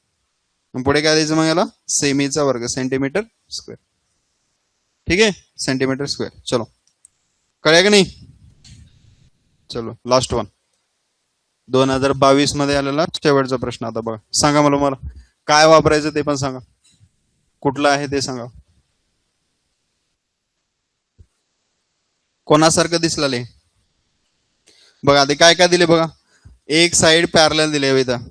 पुढे काय द्यायचं मग याला सेमीचा वर्ग सेंटीमीटर स्क्वेअर. ठीक आहे सेंटीमीटर स्क्वेअर. चलो कळलं का नाही? चलो लास्ट वन 2022 मध्ये आलेला शेवटचा प्रश्न. आता बघा सांगा मला काय वापरायचं ते पण सांगा. कुठलं आहे ते सांगा. कोणासारखं दिसलं बघा ते काय काय दिले बघा. एक साइड पॅरलल दिले इथं.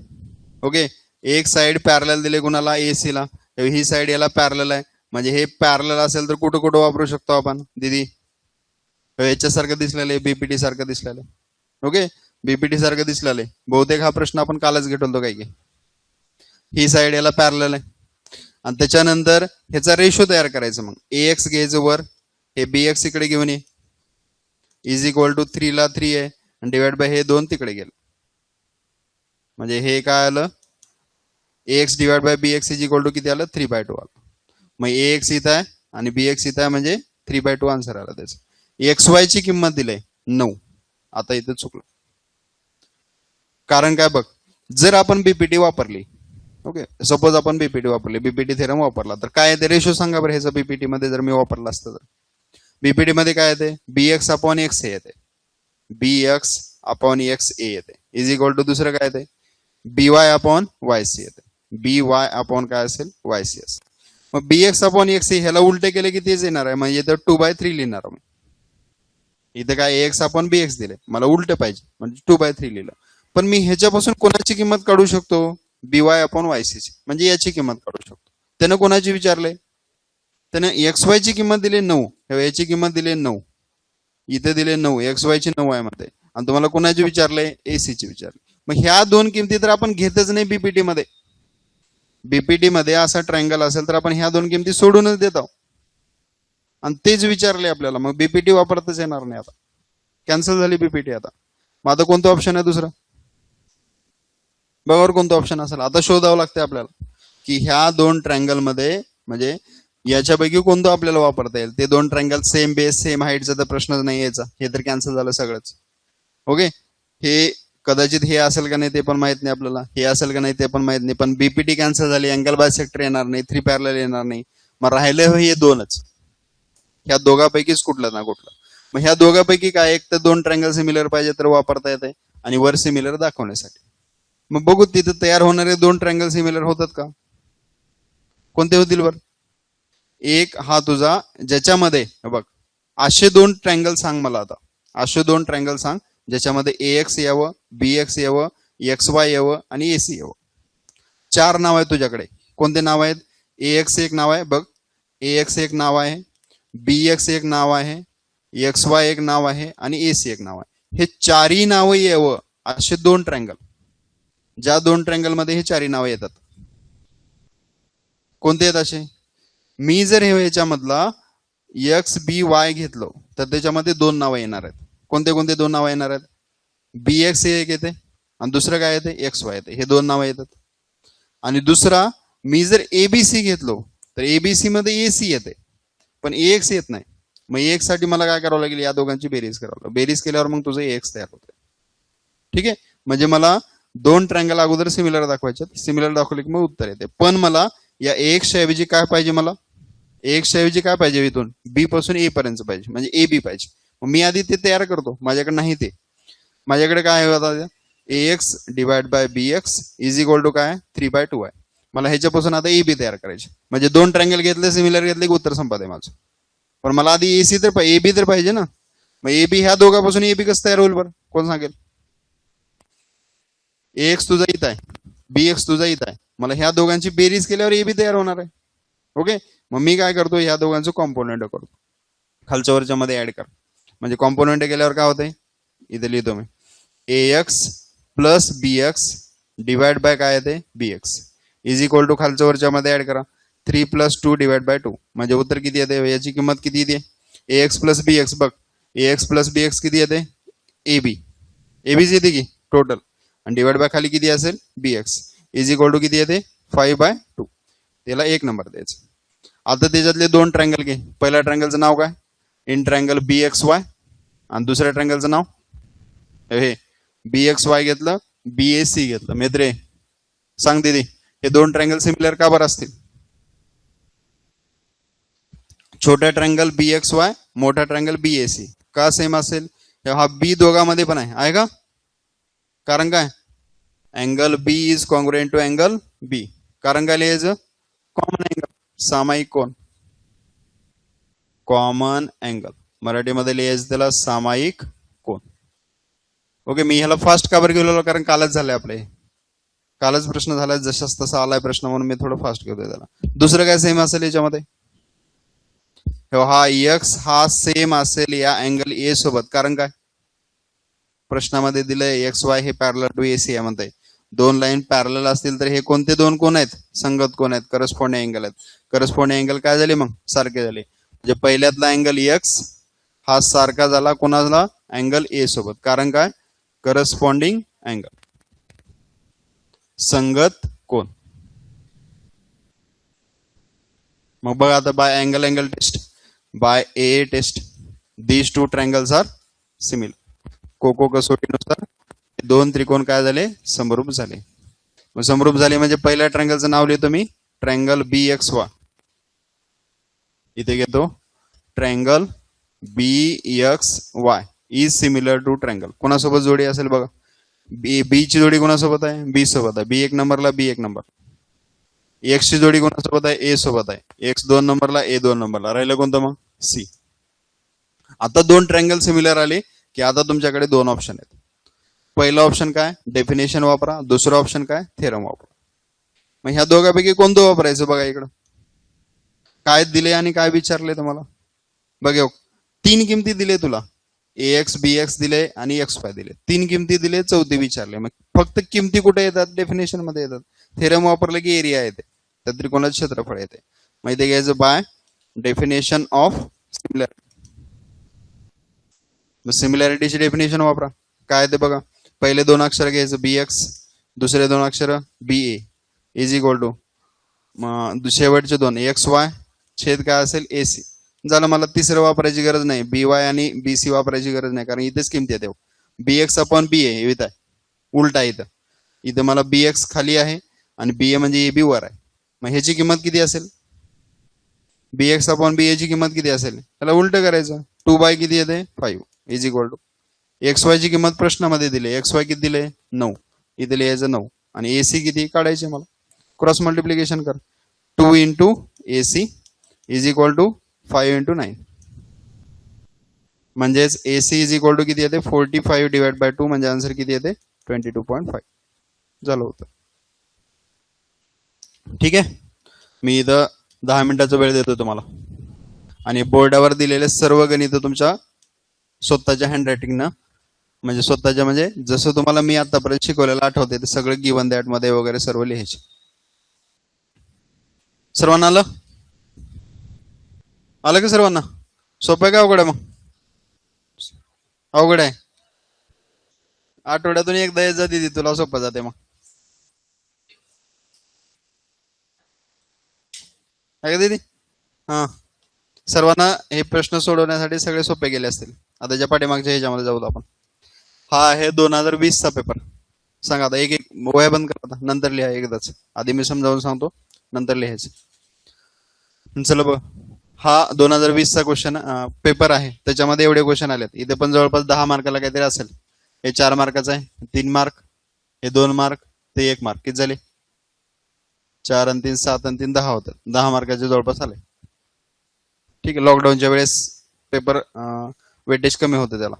ओके एक साइड पॅरलल दिले कुणाला एसी ला. ही साइड याला पॅरलल आहे म्हणजे हे पॅरलल असेल तर कुठं कुठं वापरू शकतो आपण दीदी. याच्यासारखं दिसलेलं आहे बीपीटी सारखं दिसलेलं आहे. ओके बीपीटी सारखं दिसलेलं आहे. बहुतेक हा प्रश्न आपण कालच घेतलो काही काही. ही साइड याला पॅरलल आहे आणि त्याच्यानंतर ह्याचा रेशो तयार करायचा. मग AX घ्यायचं वर हे BX इकडे घेऊन ये इज इक्वल टू 3 ला 3 आहे आणि डिवाइड बाय हे 2 तिकडे गेलं म्हणजे हे काय आलं AX divide by BX is equal to किती आलं 3/2 आलं. मग AX इथं आहे आणि BX इथं आहे म्हणजे 3/2 आन्सर आला त्याचं. XY ची किंमत दिली 9. आता इथं चुकलं कारण काय बघ जर आपण बीपीटी वापरली. ओके सपोज आपण बीपीटी वापरली बीपीटी थेरम वापरला तर काय येते रेशो सांगा बरं ह्याचा बीपीटी मध्ये जर मी वापरला असतं तर. बीपीटी मध्ये काय येते BX अपॉन X हे येते BX अपॉन X A येते इज इक्वल टू दुसरं काय येते BY अपॉन YC येते BY अपॉन काय असेल YC असेल. मग BX अपॉन X A ह्याला उलटे केले की तेच येणार आहे म्हणजे इथं 2/3 लिहिणार आहे. इथं काय AX अपॉन BX दिले मला उलट पाहिजे म्हणजे 2/3 लिहिलं. पण मी ह्याच्यापासून कोणाची किंमत काढू शकतो BY अपॉन YC ची म्हणजे याची किंमत काढू शकतो. त्यानं कोणाची विचारले त्यानं XY ची किंमत दिली 9 याची किंमत दिली 9 इथे दिले 9 XY ची 9 आहे मध्ये आणि तुम्हाला कोणाची विचारले AC ची विचारले. मग ह्या दोन किमती तर आपण घेतच नाही बीपीटी मध्ये. बीपीटी मध्ये असा ट्रायंगल असेल तर आपण ह्या दोन किमती सोडूनच देतो आणि तेच विचारले आपल्याला. मग बीपीटी वापरतच येणार नाही. आता कॅन्सल झाली बीपीटी. आता मग आता कोणतं ऑप्शन आहे दुसरं बघावर कोणतं ऑप्शन असेल. आता शोधावं लागते आपल्याला की ह्या दोन ट्रायंगल मध्ये म्हणजे याच्यापैकी कोणतं आपल्याला वापरता येईल. ते दोन ट्रायंगल सेम बेस सेम हाईटचा तर प्रश्नच नाही यायचा. हे तर कॅन्सल झालं सगळंच. ओके हे कदाचित हे असेल का नाही ते पण माहित नाही आपल्याला. हे असेल का नाही ते पण माहित नाही. पण बीपीटी कॅन्सल झाली अँगल बायसेक्टर येणार नाही 3 पॅरलल येणार नाही. मग राहिलं हे दोनच. ह्या दोघांपैकीच कुठलं ना कुठलं. मग ह्या दोघांपैकी काय एक तर दोन ट्रायंगल सिमिलर पाहिजे तर वापरता येते आणि वर सिमिलर दाखवण्यासाठी. मग बघू तिथे तयार होणारे दोन ट्रायंगल सिमिलर होतात का कोणते होतील बर. एक हा तुझा ज्याच्यामध्ये बघ असे दोन ट्रायंगल सांग मला. आता असे दोन ट्रायंगल सांग ज्याच्यामध्ये AX यावं BX यावं XY यावं आणि AC यावं. 4 नाव आहेत तुझ्याकडे. कोणते नाव आहेत AX एक नाव आहे बघ AX एक नाव आहे BX एक नाव आहे XY एक नाव आहे आणि AC एक नाव आहे. हे चारही नावं यावं असे दोन ट्रायंगल. ज्या दोन ट्रायंगल मध्ये हे चारही नावं येतात कोणते आहेत असे. मी जर हे ह्याच्यामधला XBY घेतलो तर त्याच्यामध्ये दोन नावं येणार आहेत. कोणते कोणते दोन नावं येणार आहेत BX हे एक येते आणि दुसरं काय येते XY येते. हे दोन नावं येतात. आणि दुसरा मी जर ABC घेतलो तर ABC मध्ये AC येते पण AX येत नाही. मग AX साठी मला काय करावं लागेल या दोघांची बेरीज करावं लागेल. बेरीज केल्यावर मग तुझं AX तयार होते. ठीक आहे म्हणजे मला दोन ट्रायंगल अगोदर सिमिलर दाखवायचे. सिमिलर दाखवले की मग उत्तर येते. पण मला या AX च्या ऐवजी काय पाहिजे मला AX च्या ऐवजी काय पाहिजे इथून B पासून A पर्यंत पाहिजे म्हणजे AB पाहिजे. मग मी आधी ते तयार करतो. माझ्याकडे नाही ते. माझ्याकडे काय आहे आता AX divide by BX is equal to काय 3/2 आहे. मला ह्याच्यापासून आता AB तयार करायचे म्हणजे दोन ट्रायंगल घेतले सिमिलर घेतले की उत्तर संपत आहे माझं. पण मला आधी AC तर AB तर पाहिजे ना. मग AB ह्या दोघांपासून AB कसं तयार होईल बरं कोण सांगेल. AX तुझा इथं आहे BX तुझा इथं आहे. मला ह्या दोघांची बेरीज केल्यावर AB तयार होणार आहे. ओके मग मी काय करतो ह्या दोघांचं कॉम्पोनंट करतो खालच्या वरच्या मध्ये ऍड कर म्हणजे कॉम्पोनंट केल्यावर काय होतंय इथे लिहितो मी AX plus BX divide by काय आहे ते BX इज इक्वल टू खालच्या वरच्या मध्ये ऍड करा 3 + 2 डिवाइड बाय 2 म्हणजे उत्तर किती येते याची किंमत किती येते AX प्लस BX बघ AX प्लस BX किती येते AB ABच येते की टोटल आणि डिवाइड बाय खाली किती असेल BX इज इक्वल टू किती येते 5/2 त्याला 1 नंबर द्यायचा. आता त्याच्यातले दोन ट्रायंगल घे. पहिल्या ट्रायंगलचं नाव काय इन ट्रायंगल BXY आणि दुसऱ्या ट्रायंगलचं नाव हे BXY घेतलं BAC घेतलं. मित्रे सांग दीदी हे दोन ट्रायंगल सिमिलर का बरं असतील. छोटा ट्रायंगल BXY मोठा ट्रायंगल BAC का सेम असेल हा बी दोघांमध्ये पण आहे का कारण काय angle B is congruent to angle B कारण काय लिहायचं कॉमन अँगल सामायिक कोन कॉमन अँगल मराठीमध्ये लिहायचं त्याला सामायिक कोन. ओके मी ह्याला फास्ट का बरं गेलो कारण कालच झालंय आपले कालच प्रश्न झालाय जशाच तसा आलाय प्रश्न म्हणून मी थोडं फास्ट घेतोय त्याला. दुसरं काय सेम असेल याच्यामध्ये हा X हा सेम असेल या अँगल A सोबत कारण काय प्रश्नामध्ये दिलंय XY हे पॅरलल टू AC आहे म्हणताय दोन लाईन पॅरलल असतील तर हे कोणते दोन कोण आहेत संगत कोण आहेत करस्पॉन्डिंग अँगल आहेत. करस्पॉन्डिंग अँगल काय झाले मग सारखे झाले म्हणजे पहिल्यातला अँगल X हा सारखा झाला कोणाला अँगल A सोबत कारण काय करस्पॉन्डिंग अँगल संगत कोण. मग बघा आता by angle test by AA test these two triangles are similar. कोको कसोटीनुसार दोन त्रिकोण काय झाले समरूप झाले. मग समरूप झाले म्हणजे पहिल्या ट्रायंगलचं नाव लिहितो मी ट्रायंगल BXY इथे घेतो triangle BXY is similar to triangle कोणासोबत जोडी असेल बघा B ची जोडी कोणासोबत आहे B सोबत आहे B 1 नंबरला B 1 नंबर. X ची जोडी कोणासोबत आहे A सोबत आहे X 2 नंबरला A 2 नंबरला राहिलं कोणतं मग C. आता दोन ट्रायंगल सिमिलर आले की आता तुमच्याकडे दोन ऑप्शन आहेत. पहिला ऑप्शन काय डेफिनेशन वापरा दुसरा ऑप्शन काय थेरम वापरा. मग ह्या दोघांपैकी कोणतं वापरायचं बघा इकडं काय दिले आणि काय विचारले तुम्हाला बघा तीन किमती दिले तुला AX BX दिले आणि XY दिले तीन किमती दिले चौथी विचारले मग फक्त किमती कुठे येतात डेफिनेशन मध्ये येतात. थेरम वापरलं की एरिया येते त्या त्रिकोणाचं क्षेत्रफळ येते. मग इथे घ्यायचं बाय डेफिनेशन ऑफ सिमिलॅरिटी. सिमिलॅरिटीची डेफिनेशन वापरा काय ते बघा पहिले दोन अक्षर घ्यायचं BX दुसरे दोन अक्षर BA इज इक्वल टू शेवटचे दोन XY छेद काय असेल AC झालं. मला तिसरं वापरायची गरज नाही BY आणि BC वापरायची गरज नाही कारण इथेच किमती येते BX अपॉन BA इथं आहे उलटा इथं मला BX खाली आहे आणि BA म्हणजे AB वर आहे. मग ह्याची किंमत किती असेल BX अपॉन BA ची किंमत किती असेल त्याला उलट करायचं 2 किती येते 5 इज इक्वल टू XY ची किंमत प्रश्नामध्ये दिली XY किती दिले 9 इथे लिहायचं 9 आणि AC किती काढायचे मला क्रॉस मल्टिप्लिकेशन कर 2 into AC is equal to 5 into 9 म्हणजेच AC इज इक्वल टू किती येते 45 डिवाइड बाय 2 म्हणजे आन्सर किती येते 22.5 झालं होतं. ठीक आहे मी इथं 10 मिनिटाचा वेळ देतो तुम्हाला आणि बोर्डावर दिलेले सर्व गणित तुमच्या स्वतःच्या हँडरायटिंगनं म्हणजे स्वतःच्या म्हणजे जसं तुम्हाला मी आतापर्यंत शिकवलेलं आठवते ते सगळं गिवन दॅट मध्ये वगैरे सर्व लिहायचे. सर्वांना आलं का सर्वांना सोपं आहे का अवघड आहे मग अवघड आहे आठवड्यातून एकदा येत जाते तुला सोपं जाते मग आहे का दीदी. हा सर्वांना हे प्रश्न सोडवण्यासाठी सगळे सोपे गेले असतील. आता ज्या पाठीमागच्या ह्याच्यामध्ये जाऊ आपण हा आहे 2020 चा पेपर. सांगा आता एक एक वया बंद करा नंतर लिहा एकदाच आधी मी समजावून सांगतो नंतर लिहायचं. चला बघ हा 2020 चा क्वेश्चन पेपर आहे त्याच्यामध्ये एवढे क्वेश्चन आलेत. इथे पण जवळपास 10 मार्काला काहीतरी असेल. हे 4 मार्काचं आहे 3 मार्क हे 2 मार्क ते 1 मार्क किती झाले 4 आणि 3 7 आणि 3 10 होतात 10 मार्काचे जवळपास आले. ठीक आहे लॉकडाऊनच्या वेळेस पेपर वेटेज कमी होतं त्याला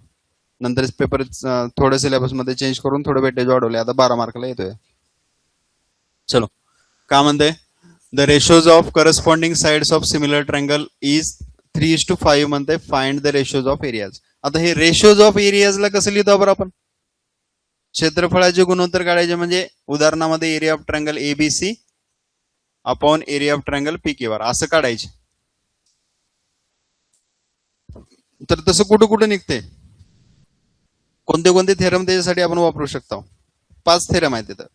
नंतर पेपर थोडं सिलेबस मध्ये चेंज करून थोडं वेटेज वाढवले आता 12 मार्काला येतोय. चलो का म्हणते the ratios of corresponding sides of similar triangle is 3:5 म्हणते find the ratios of areas. आता हे रेशोज ऑफ एरियाजला कसं लिहितो बरं आपण? क्षेत्रफळाचे गुणोत्तर काढायचे म्हणजे उदाहरणामध्ये area of triangle ABC upon area of triangle PQR असं काढायचे. तर तसं कुठं कुठं निघते? कोणते कोणते थेरम त्याच्यासाठी आपण वापरू शकतो? 5 थेरम आहेत तिथं.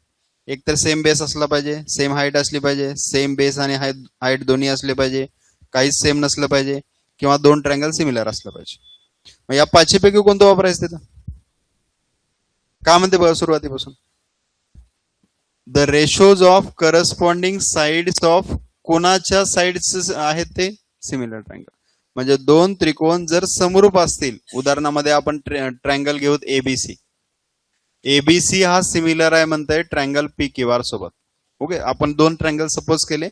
एक तर सेम बेस असला पाहिजे, सेम हाईट असली पाहिजे, सेम बेस आणि हाईट दोन्ही असले पाहिजे, काहीच सेम नसलं पाहिजे, किंवा 2 ट्रायंगल सिमिलर असलं पाहिजे. मग या 5 पैकी कोणतं वापरायचं तिथं? का म्हणते बघा सुरुवातीपासून, the ratios of corresponding sides of कोणाच्या साइड्स आहेत ते सिमिलर ट्रायंगल. म्हणजे 2 त्रिकोण जर समरूप असतील, उदाहरणामध्ये आपण ट्रायंगल घेऊ एबीसी. एबीसी हा सिमिलर आहे म्हणताय ट्रायंगल पी क्यू आर सोबत. ओके, आपण 2 ट्रायंगल सपोज केले,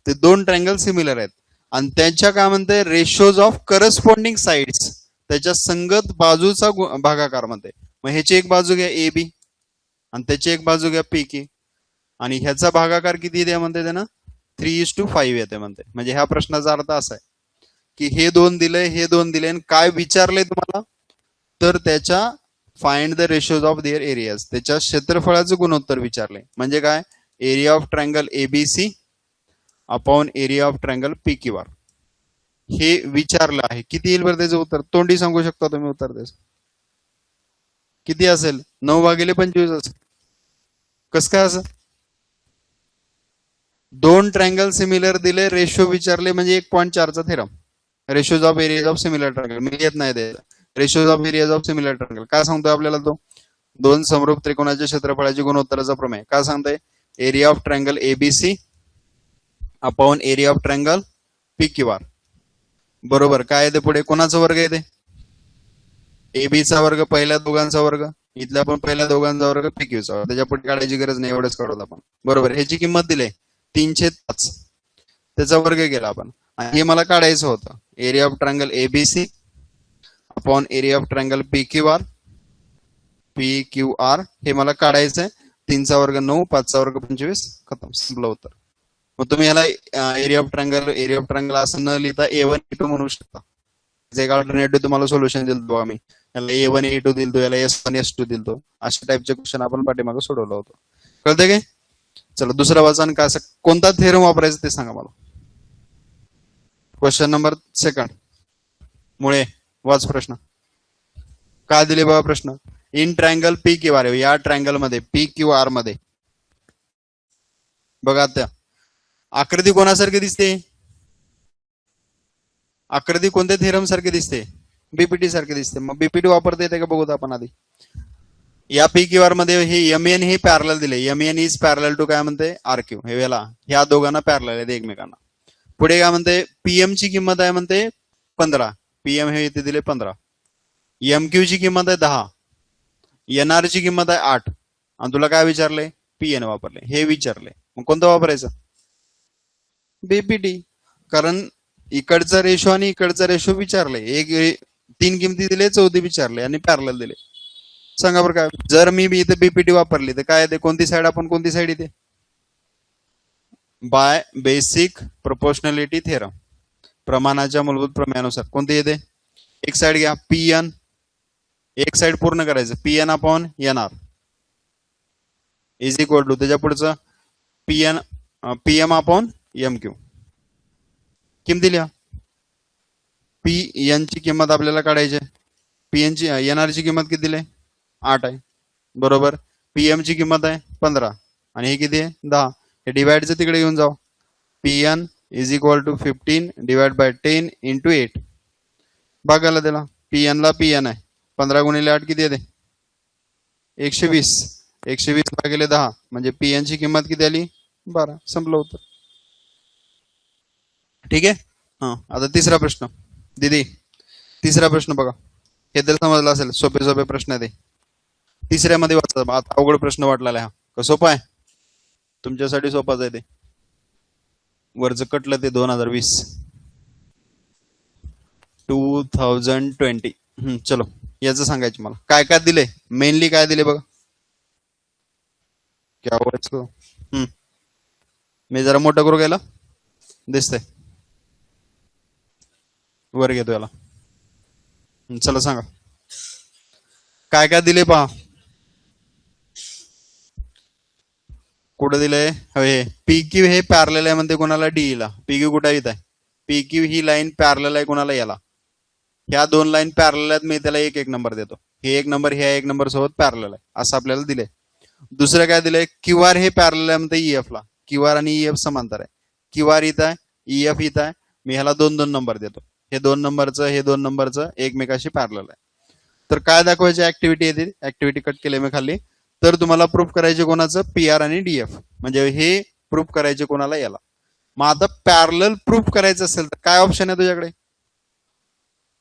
ते 2 ट्रायंगल सिमिलर आहेत आणि त्यांच्या काय म्हणते रेशोज ऑफ करस्पॉन्डिंग साइड्स, त्याच्या संगत बाजूचा भागाकार म्हणते. मग ह्याची एक बाजू घ्या ए बी आणि त्याची एक बाजू घ्या पी की, आणि ह्याचा भागाकार किती द्या म्हणते त्यानं 3:5 येते म्हणते. म्हणजे ह्या प्रश्नाचा अर्थ असा आहे की हे 2 दिले, हे 2 दिले, आणि काय विचारले तुम्हाला, तर त्याच्या find the ratios of their areas, त्याच्या क्षेत्रफळाचं गुणोत्तर विचारले. म्हणजे काय, area of triangle ABC upon area of triangle P Q R हे विचारलं आहे. किती येईल बरं त्याचं उत्तर? तोंडी सांगू शकता तुम्ही उत्तर त्याचं किती असेल? 9/25 असेल. कस काय असं? 2 ट्रायंगल सिमिलर दिले, रेशो विचारले, म्हणजे 1.4चा theorem, ratios of areas of similar triangle. मी येत नाही ते ratios of areas of similar triangle. काय सांगतोय आपल्याला तो? 2 समरूप त्रिकोणाच्या क्षेत्रफळाची गुणोत्तराचा प्रमेय. काय सांगताय? Area of triangle ABC upon area of triangle P Q R. बरोबर. काय येते पुढे? कोणाचा वर्ग येते? एबीचा वर्ग, पहिल्या दोघांचा वर्ग, इथल्या पण पहिल्या दोघांचा वर्ग, पी क्यूचा वर्ग. त्याच्या पुढे काढायची गरज नाही, एवढंच काढवलं आपण. बरोबर. ह्याची किंमत दिली 305, त्याचा वर्ग केला आपण, आणि हे मला काढायचं होतं area of triangle ABC upon area of triangle P Q R हे मला काढायचंय. 3चा वर्ग 9, 5चा वर्ग 25, खतम, संपलं होतं. मग तुम्ही याला एरिया ऑफ ट्रायंगल असं न लिहिता A1 A2 म्हणू शकता. एक अल्टरनेटिव्ह तुम्हाला सोल्युशन दिलतो आम्ही, याला A1 A2 दिलतो, याला S1 S2 दिलतो. अशा टाइपचे क्वेश्चन आपण पाठीमागे सोडवलं होतं. कळतंय काय? चला दुसरा वाचन. काय कोणता थेरम वापरायचा ते सांगा मला. क्वेश्चन नंबर 2 मुळे वाच प्रश्न. काय दिले बाबा प्रश्न? In triangle P Q R, या ट्रायंगल मध्ये पी क्यू आर मध्ये बघा त्या आकृती कोणासारखी दिसते? आकृती कोणत्या थेरम सारखी दिसते? बीपीटी सारखी दिसते. मग बीपीटी वापरता येते का बघूत आपण आधी. या पी क्यू आर मध्ये हे एमएन हे पॅरलल दिले. एमएन इज पॅरलल टू काय म्हणते आर क्यू. हे वेळेला ह्या दोघांना पॅरलल आहेत एकमेकांना. पुढे काय म्हणते? पीएम ची किंमत आहे म्हणते 15. पीएम हे इथे दिले 15. एमक्यू ची किंमत आहे 10. एनआर ची किंमत आहे 8. आणि तुला काय विचारले? पीएन वापरले. हे विचारले. मग कोणतं वापरायचं? बीपीटी. कारण इकडचा रेशो आणि इकडचा रेशो विचारले. 3 किमती दिले, 14 विचारले आणि पॅरलल दिले. सांगा बरं काय. जर मी इथे बीपीटी वापरली तर काय येते? कोणती साइड आपण कोणती साइड येते? बाय बेसिक प्रोपोर्शनॅलिटी थेरम, प्रमाणाच्या मूलभूत प्रमेयानुसार कोणती येते? एक साइड घ्या पीएन, एक साइड पूर्ण करायचं PN upon NR is equal to त्याच्या पुढचं पीएम अपॉन एमक्यू. किंमती लिहा. पीएन ची किंमत आपल्याला काढायची. पीएन ची एनआर ची किंमत किती दिली? 8 आहे. बरोबर. पीएम ची किंमत आहे 15 आणि हे किती आहे? 10. हे डिवाइडचं तिकडे घेऊन जाऊ. PN is equal to 15 divide by 10 into 8. भागाला त्याला. पीएन ला पीएन आहे 15 गुणिले 8 किती येते? 120. 120 भागिले 10 म्हणजे पीएन ची किंमत किती आली? 12. संपलं होतं. ठीक आहे. हा, आता तिसरा प्रश्न. दीदी तिसरा प्रश्न बघा. हे तर समजलं असेल, सोपे सोपे प्रश्न आहे ते. तिसऱ्यामध्ये वाचा. आता अवघड प्रश्न वाटलेला हा. का सोपा आहे? तुमच्यासाठी सोपाच आहे ते. वरचं कटलं ते 2020 2020. चलो याचं सांगायचं मला. काय काय दिले? मेनली काय दिले बघा. क्या मी जरा मोठं करू गेला दिसतंय. वर घेतो याला. चला सांगा. काय काय दिले पहा, कुठं दिलंय हे पी क्यू हे पॅरलेल आहे म्हणते कोणाला, डी ला. पी क्यू कुठे येत आहे, पी क्यू ही लाईन पॅरलेल आहे कोणाला, याला. ह्या दोन लाईन पॅरलेल आहेत, मी त्याला एक एक नंबर देतो. हे एक नंबर ह्या एक नंबर सोबत पॅरलेल आहे असं आपल्याला दिलंय. दुसरं काय दिलंय, क्यू आर हे पॅरलेल आहे म्हणते ईएफ ला. क्यू आर आणि ईएफ समांतर आहे. क्यू आर इथं आहे, ईएफ इथं आहे. मी ह्याला दोन दोन नंबर देतो. हे दोन नंबरचं एकमेकाशी पॅरलेल आहे. तर काय दाखवायची ऍक्टिव्हिटी येते, ऍक्टिव्हिटी कट केले मी खाली. तर तुम्हाला प्रूफ करायचे कोणाचं, पी आर आणि डीएफ. म्हणजे हे प्रूफ करायचे कोणाला, याला. मग आता पॅरलल प्रूफ करायचं असेल तर काय ऑप्शन आहे तुझ्याकडे,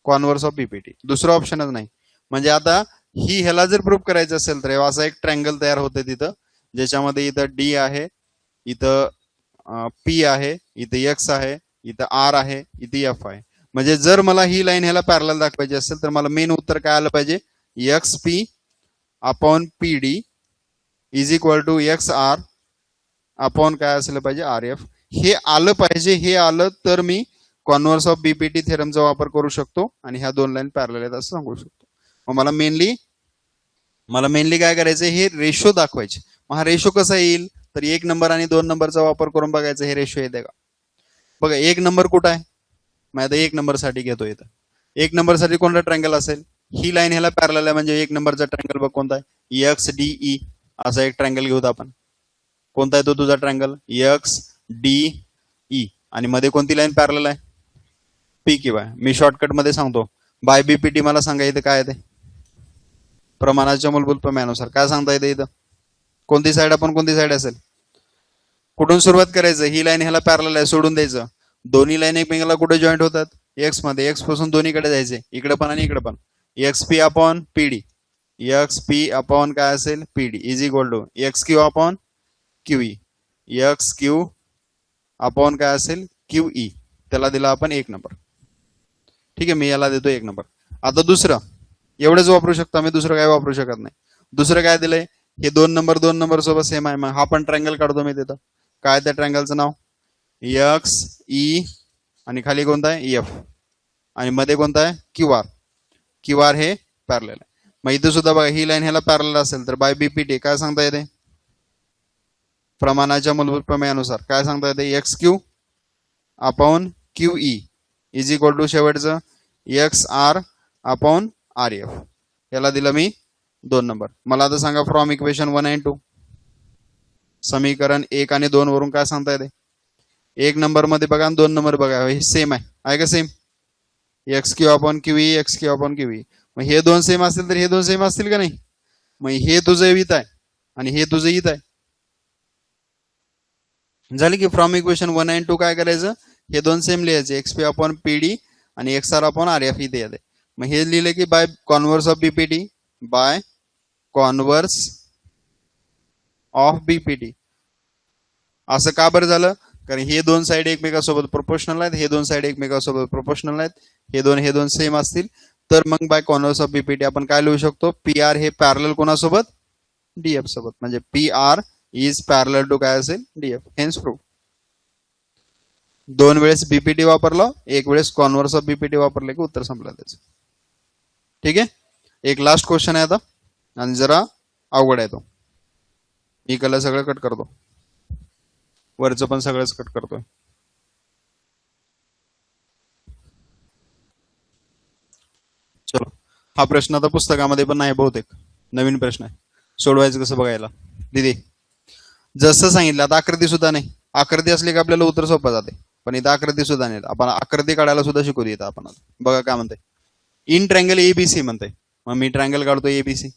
कॉन्व्हर्स ऑफ बीपीटी. दुसरं ऑप्शनच नाही. म्हणजे आता ही ह्याला जर प्रूफ करायचं असेल तर असा एक ट्रँगल तयार होते तिथं, ज्याच्यामध्ये इथं डी आहे, इथं पी आहे, इथं एक्स आहे, इथं आर आहे, इथे एफ आहे. म्हणजे जर मला ही लाईन ह्याला पॅरलल दाखवायची असेल तर मला मेन उत्तर काय आलं पाहिजे, X P upon P D is equal to X R upon काय असलं पाहिजे, आर एफ. हे आलं पाहिजे. हे आलं तर मी कॉन्व्हर्स ऑफ बीपीटी थेरमचा वापर करू शकतो आणि ह्या दोन लाईन पॅरलल आहेत असं सांगू शकतो. मग मला मेनली काय करायचं, हे रेशो दाखवायचे. मग हा रेशो कसा येईल, तर एक नंबर आणि दोन नंबरचा वापर करून बघायचं हे रेशो येते का. बघा एक नंबर कुठं आहे, मग आता एक नंबर साठी घेतो. इथं एक नंबर साठी कोणता ट्रँगल असेल, ही लाईन ह्याला पॅरलल आहे म्हणजे एक नंबरचा ट्रँगल बघ कोणता आहे, एक्स डी ई असा एक ट्रँगल घेऊत आपण. कोणता आहे तो तुझा ट्रँगल, एक्स डी ई. आणि मध्ये कोणती लाईन पॅरलल आहे, पी क्यू आहे. मी शॉर्टकट मध्ये सांगतो, बाय बीपीटी मला सांगा इथं काय येते, प्रमाणाच्या मूलभूत प्रमेयानुसार काय सांगता येते इथं, कोणती साईड आपण कोणती साईड असेल, कुठून सुरुवात करायचं. ही लाईन ह्याला पॅरलल आहे, सोडून द्यायचं. दोन्ही लाईन एकमेकाला कुठे जॉईंट होतात, एक्स मध्ये. एक्स पासून दोन्हीकडे जायचे, इकडे पण आणि इकडे पण. X P upon PD, X P upon काय असेल, PD is equal to X Q upon Q E, X Q upon काय असेल, क्यू ई. त्याला दिला आपण एक नंबर. ठीक आहे, मी याला देतो एक नंबर. आता दुसरं एवढंच वापरू शकतो आम्ही, दुसरं काय वापरू शकत नाही. दुसरं काय दिलंय, हे दोन नंबर सोबत सेम आहे. मग हा पण ट्रँगल काढतो मी तिथं. काय त्या ट्रँगलचं नाव, एक्स ई आणि खाली कोणता आहे, एफ. आणि मध्ये कोणता आहे, क्यू आर. क्यू आर हे पॅरलल आहे. मग इथं सुद्धा बघा ही लाईन ह्याला पॅरलल असेल तर बाय बीपीटी काय सांगता येते, प्रमाणाच्या मूलभूत प्रमेयानुसार काय सांगता येते, X Q upon Q E is equal to शेवटचं X R upon R F. याला दिलं मी दोन नंबर. मला आता सांगा फ्रॉम इक्वेशन 1 आणि 2, समीकरण 1 आणि 2 वरून काय सांगता येते, एक नंबर मध्ये बघा आणि दोन नंबर बघा, हे सेम आहे का same, x Q upon Q E, X Q upon Q E. मग हे दोन सेम असतील तर हे दोन सेम असतील का नाही. मग हे तुझं इथं आहे आणि हे तुझं इथं आहे. झाले की फ्रॉम इक्वेशन 1 आणि 2 काय करायचं, हे दोन सेम लिहायचे, X P upon P D आणि X R upon R F इथे येते. मग हे लिहिले की by converse of BPT, by converse of BPT. असं का बरं झालं, कारण हे दोन साइड एकमेकासोबत प्रोपोर्शनल आहेत, हे दोन साइड एकमेकासोबत प्रोपोर्शनल आहेत. हे दोन सेम असतील तर मग बाय कॉन्व्हर्स ऑफ बीपीटी आपण काय लिहू शकतो, पी आर हे पॅरलल कोणासोबत, डीएफ सोबत. म्हणजे P R is parallel to काय असेल, डीएफ. Hence proof. दोन वेळेस बीपीटी वापरलं, एक वेळेस कॉन्व्हर्स ऑफ बीपीटी वापरले की उत्तर संपलं त्याचं. ठीक आहे, एक लास्ट क्वेश्चन आहे आता आणि जरा अवघड आहे तो. मी कलर सगळं कट करतो, वरचं पण सगळंच कट करतोय. चलो, हा प्रश्न आता पुस्तकामध्ये पण नाही, बहुतेक नवीन प्रश्न आहे. सोडवायचं कसं बघायला दिदी, जसं सांगितलं. आता आकृती सुद्धा नाही, आकृती असली की आपल्याला उत्तर सोपं जाते, पण इथं आकृती सुद्धा नाही. आपण आकृती काढायला सुद्धा शिकू देत आपण. बघा काय म्हणते, इन ट्रँगल एबीसी म्हणते. मग मी ट्रँगल काढतो एबीसी,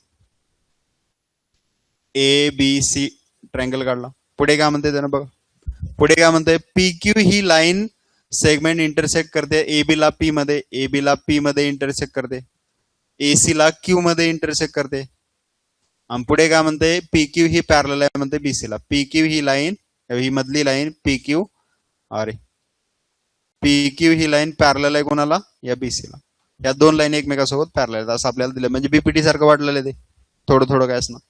एबीसी ट्रँगल काढला. पुढे काय म्हणते त्यानं बघा, पुढे काय म्हणते, पी क्यू ही लाईन सेगमेंट इंटरसेक्ट करते एबी ला पी मध्ये, एबी ला पी मध्ये इंटरसेक्ट करते, एसी ला क्यू मध्ये इंटरसेक्ट करते. आणि पुढे काय म्हणते, पी क्यू ही पॅरलल आहे म्हणते बीसी ला. पी क्यू ही लाईन, ही मधली लाईन पी क्यू, अरे पी क्यू ही लाईन पॅरलल आहे कोणाला, या बीसी ला. या दोन लाईन एकमेकासोबत पॅरलल आहेत असं आपल्याला दिलं. म्हणजे बीपीटी सारखं वाटलेलं ते थोडं थोडं काय असणार.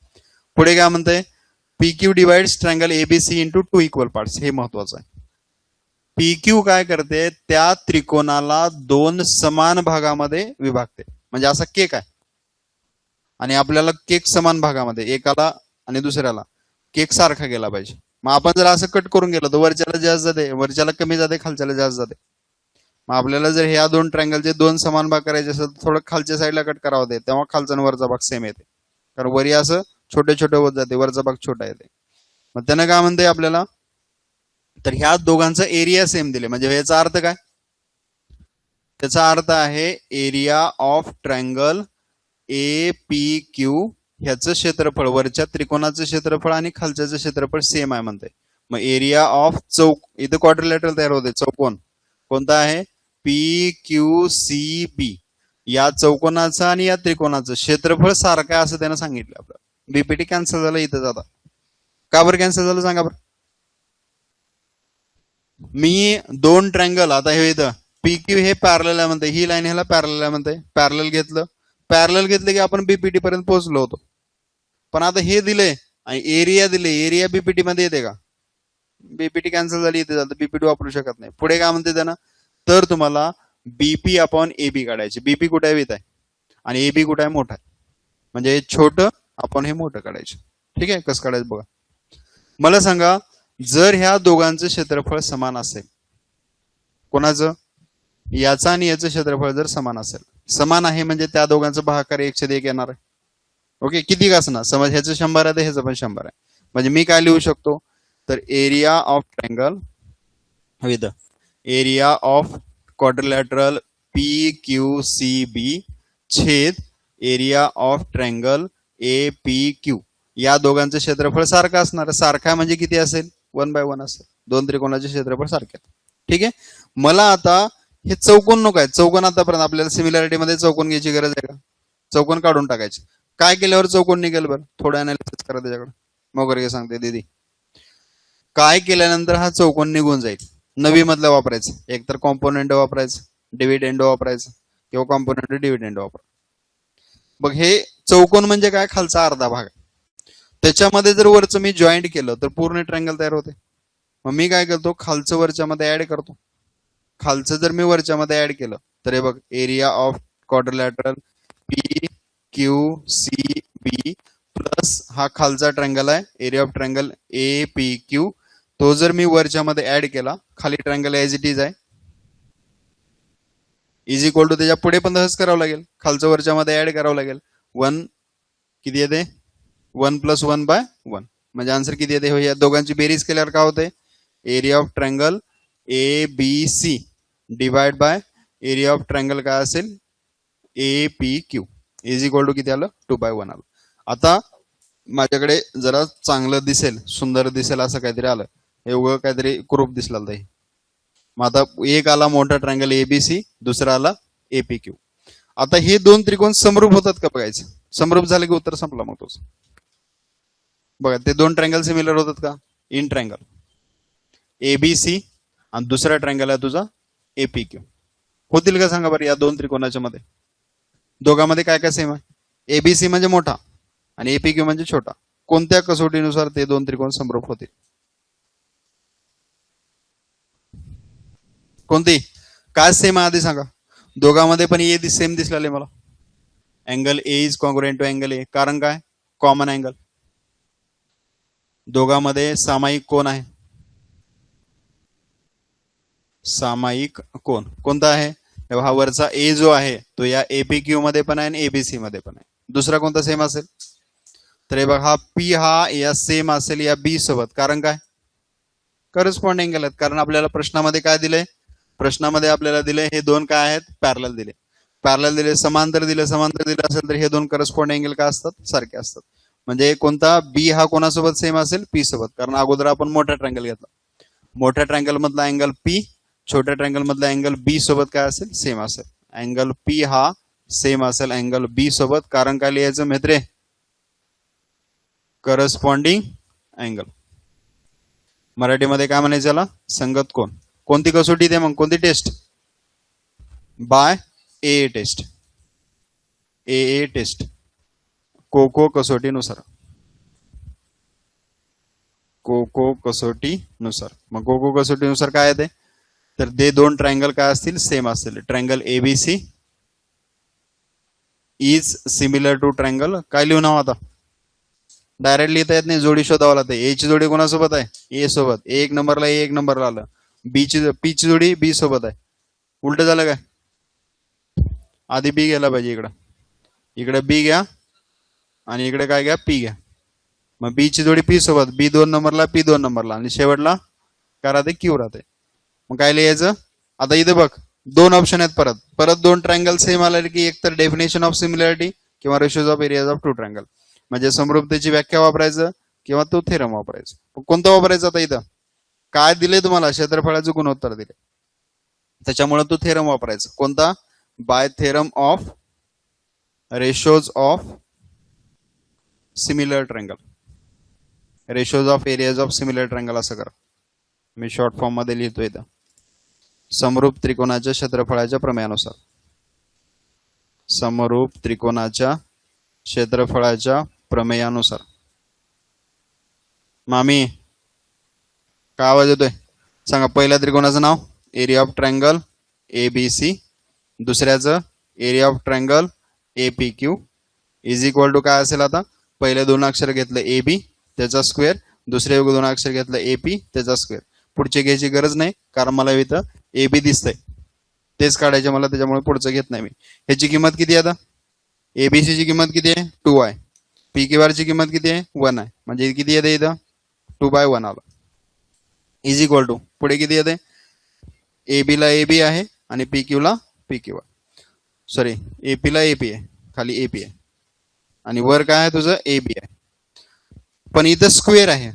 पुढे काय म्हणते, P Q divides triangle ABC into 2 equal parts. हे महत्वाचं आहे. पी क्यू काय करते, त्या त्रिकोणाला दोन समान भागामध्ये विभागते. म्हणजे असा केक आहे, आणि आपल्याला केक समान भागामध्ये एकाला आणि दुसऱ्याला केक सारखा गेला पाहिजे. मग आपण जर असं कट करून गेलो तर वरच्याला जास्त जाते, वरच्याला कमी जाते, खालच्याला जास्त जाते. मग आपल्याला जर ह्या दोन ट्रायंगलचे दोन समान भाग करायचे असेल तर थोडं खालच्या साईडला कट करावं ते, तेव्हा खालचा आणि वरचा भाग सेम येते. कारण वरी असं छोटे छोटे होत जाते, वरचा भाग छोटा येते. मग त्यानं काय म्हणते आपल्याला, तर ह्या दोघांचा एरिया सेम दिले म्हणजे याचा अर्थ काय, त्याचा अर्थ आहे area of triangle A P Q ह्याचं क्षेत्रफळ, वरच्या त्रिकोणाचं क्षेत्रफळ आणि खालच्याचं क्षेत्रफळ सेम आहे म्हणते. मग एरिया ऑफ चौक, इथं क्वाड्रिलॅटरल तयार होते, चौकोन कोणता आहे, पी क्यू सी बी, या चौकोनाचं आणि या त्रिकोणाचं क्षेत्रफळ सारखं आहे असं त्यानं सांगितलं. आपलं बीपीटी कॅन्सल झालं इथं जाता. का बरं कॅन्सल झालं सांगा बरं. मी दोन ट्रायंगल, आता हे इथं पी क्यू हे पॅरलल आहे म्हणते, ही लाईन ह्याला पॅरलल आहे म्हणते, पॅरलल घेतलं की आपण बीपीटी पर्यंत पोहोचलो होतो. पण आता हे दिले आणि एरिया दिले, एरिया बीपीटी मध्ये येते का, बीपीटी कॅन्सल झाली इथे जातं, बीपीटी वापरू शकत नाही. पुढे काय म्हणते त्यांना, तर तुम्हाला बीपी अपॉन एबी काढायचे. बीपी कुठे आहे आहे आणि एबी कुठे आहे मोठा आहे, म्हणजे हे छोटं आपण हे मोठं काढायचं. ठीक आहे, कसं काढायचं बघा. मला सांगा, जर ह्या दोघांचं क्षेत्रफळ समान असेल, कोणाचं, याचा आणि याचं क्षेत्रफळ जर समान असेल, समान आहे म्हणजे त्या दोघांचं भागाकार 1/1 येणार आहे. ओके, किती का असणार, समज ह्याचं 100 आहे तर ह्याचं पण 100 आहे. म्हणजे मी काय लिहू शकतो, तर area of triangle with area of quadrilateral P Q C B छेद area of triangle A P Q, या दोघांचं क्षेत्रफळ सारखं असणार. सारखा म्हणजे किती असेल, 1/1 असेल. दोन त्रिकोणाचे क्षेत्रफळ सारखे. ठीक आहे, मला आता हे चौकोन नको आहे, चौकोन आतापर्यंत आपल्याला सिमिलॅरिटी मध्ये चौकोन घ्यायची गरज आहे का, चौकोन काढून टाकायचे. काय केल्यावर चौकोन निघेल बरं, थोडं अनालिसिस करा त्याच्याकडे. मग सांगते दीदी, काय केल्यानंतर हा चौकोन निघून जाईल, नवी मधलं वापरायचं, एकतर कॉम्पोनंट वापरायचं, डिव्हिडेंड वापरायचं, किंवा कॉम्पोनंट डिव्हिडेंड वापरायचं. बघ, हे चौकोन म्हणजे काय, खालचा अर्धा भाग, त्याच्यामध्ये जर वरचं मी जॉईंट केलं तर पूर्ण ट्रायंगल तयार होते. मग मी काय करतो, खालचं वरच्या मध्ये ऍड करतो. खालचं जर मी वरच्या मध्ये ऍड केलं तर हे बघ, area of quadrilateral P Q C B plus हा खालचा ट्रायंगल आहे area of triangle A P Q, तो जर मी वरच्या मध्ये ऍड केला, खाली ट्रायंगल एज इट इज आहे, इज इक्वल टू, त्याच्या पुढे पण तसंच करावं लागेल, खालचं वरच्या मध्ये ऍड करावं लागेल. 1 किती येते, 1 + 1/1, म्हणजे आन्सर किती येते, या दोघांची बेरीज केल्यावर काय होते, area of triangle A B C divide by area of triangle काय असेल, A P Q, is equal to किती आलं, 2/1 आलं. आता माझ्याकडे जरा चांगलं दिसेल, सुंदर दिसेल असं काहीतरी आलं, हे उगं काहीतरी क्रूप दिसला नाही. मग आता एक आला मोठा ट्रायंगल एबीसी, दुसरा आला एपीक्यू. आता हे दोन त्रिकोण समरूप होतात का बघायचं, समरूप झाले की उत्तर संपला. मग तोच बघा, ते दोन ट्रायंगल सिमिलर होतात का, इन ट्रायंगल एबीसी आणि दुसरा ट्रायंगल आहे तुझा एपीक्यू, होतील का सांगा बरं या दोन त्रिकोणाच्या मध्ये, दोघांमध्ये काय काय सेम आहे, एबीसी म्हणजे मोठा आणि एपीक्यू म्हणजे छोटा, कोणत्या कसोटीनुसार ते दोन त्रिकोण समरूप होतील, कोणती, काय सेम आहे आधी सांगा. दोघांमध्ये पण ए सेम दिसलेले मला, angle A is congruent to angle A, कारण काय, कॉमन अँगल, दोघांमध्ये सामायिक कोण आहे, सामायिक कोण कोणता आहे, हा वरचा ए जो आहे तो या एपीक्यू मध्ये पण आहे आणि एबीसी मध्ये पण आहे. दुसरा कोणता सेम असेल, तर हे बघा, हा पी हा या सेम असेल या बी सोबत, कारण काय, करस्पॉन्डिंग अँगल आहेत. कारण आपल्याला प्रश्नामध्ये काय दिलंय, प्रश्नामध्ये आपल्याला दिले हे दोन काय आहेत, पॅरलल दिले, पॅरलल दिले, समांतर दिले असेल तर हे दोन करस्पॉन्डिंग अँगल काय असतात, सारखे असतात. म्हणजे कोणता, बी हा कोणासोबत सेम असेल, पी सोबत, कारण अगोदर आपण मोठा ट्रायंगल घेतला, मोठ्या ट्रायंगल मधला अँगल पी छोट्या ट्रायंगल मधला अँगल बी सोबत काय असेल, सेम असेल. अँगल पी हा सेम असेल अँगल बी सोबत, कारण काय लिहायचं मित्रे, करस्पॉन्डिंग अँगल. मराठीमध्ये काय म्हणायचं याला, संगत कोण. कोणती कसोटी ते मग, कोणती टेस्ट, बाय ए टेस्ट, ए टेस्ट, कोको कसोटीनुसार, कोको कसोटीनुसार. मग कोको कसोटीनुसार काय येते, तर ते दोन ट्रायंगल काय असतील, सेम असतील, triangle ABC is similar to triangle. काय लिहू नाव आता? डायरेक्ट लिहिता येत नाही, जोडी शोधावं लागते. ए ची जोडी कोणासोबत आहे? ए सोबत. एक नंबरला ए, एक नंबरला आलं. पी ची जोडी बी सोबत आहे. उलट झालं काय? आधी बी घ्यायला पाहिजे. इकडे बी घ्या आणि इकडे काय घ्या? पी घ्या. मग बी ची जोडी पी सोबत, बी 2 नंबरला, पी 2 नंबरला, आणि शेवटला काय राहते? क्यू राहते. मग काय लिहायचं आता? इथे बघ 2 ऑप्शन आहेत. परत 2 ट्रायंगल सेम आले की एक तर डेफिनेशन ऑफ सिमिलॅरिटी किंवा ratios of areas of 2 triangle, म्हणजे समरूपतेची व्याख्या वापरायचं किंवा तो थेरम वापरायचं. कोणतं वापरायचं आता? इथं काय दिले तुम्हाला? क्षेत्रफळाचं गुणोत्तर दिले, त्याच्यामुळे तो थेरम वापरायचा. कोणता? By theorem of ratios of similar triangle, ratios of areas of similar triangle असं करा. मी शॉर्ट फॉर्म मध्ये लिहितो इथं. समरूप त्रिकोणाच्या क्षेत्रफळाच्या प्रमेयानुसार, समरूप त्रिकोणाच्या क्षेत्रफळाच्या प्रमेयानुसार. मामी काय आवाज येतोय? सांगा. पहिल्या त्रिकोणाचं नाव एरिया ऑफ ट्रायंगल ABC, दुसऱ्याचं area of triangle APQ is equal to काय असेल? आता पहिले 2 अक्षर घेतलं AB त्याचा स्क्वेअर, दुसरे 2 अक्षर घेतलं AP त्याचा स्क्वेअर. पुढचे घ्यायची गरज नाही कारण मला इथं AB दिसतंय, तेच काढायचे मला, त्याच्यामुळे पुढचं घेत नाही मी. ह्याची किंमत किती आहे? आता ABC ची किंमत किती आहे? 2 आहे. PQR ची किंमत किती आहे? 1 आहे. म्हणजे किती येते इथं? 2/1 आलं. इज इक्वल टू पुढे किती येते? AB ला AB आहे आणि PQ ला PQ आहे. सॉरी, AP ला AP आहे, खाली AP आहे, आणि वर काय आहे तुझं? AB आहे. पण इथं स्क्वेअर आहे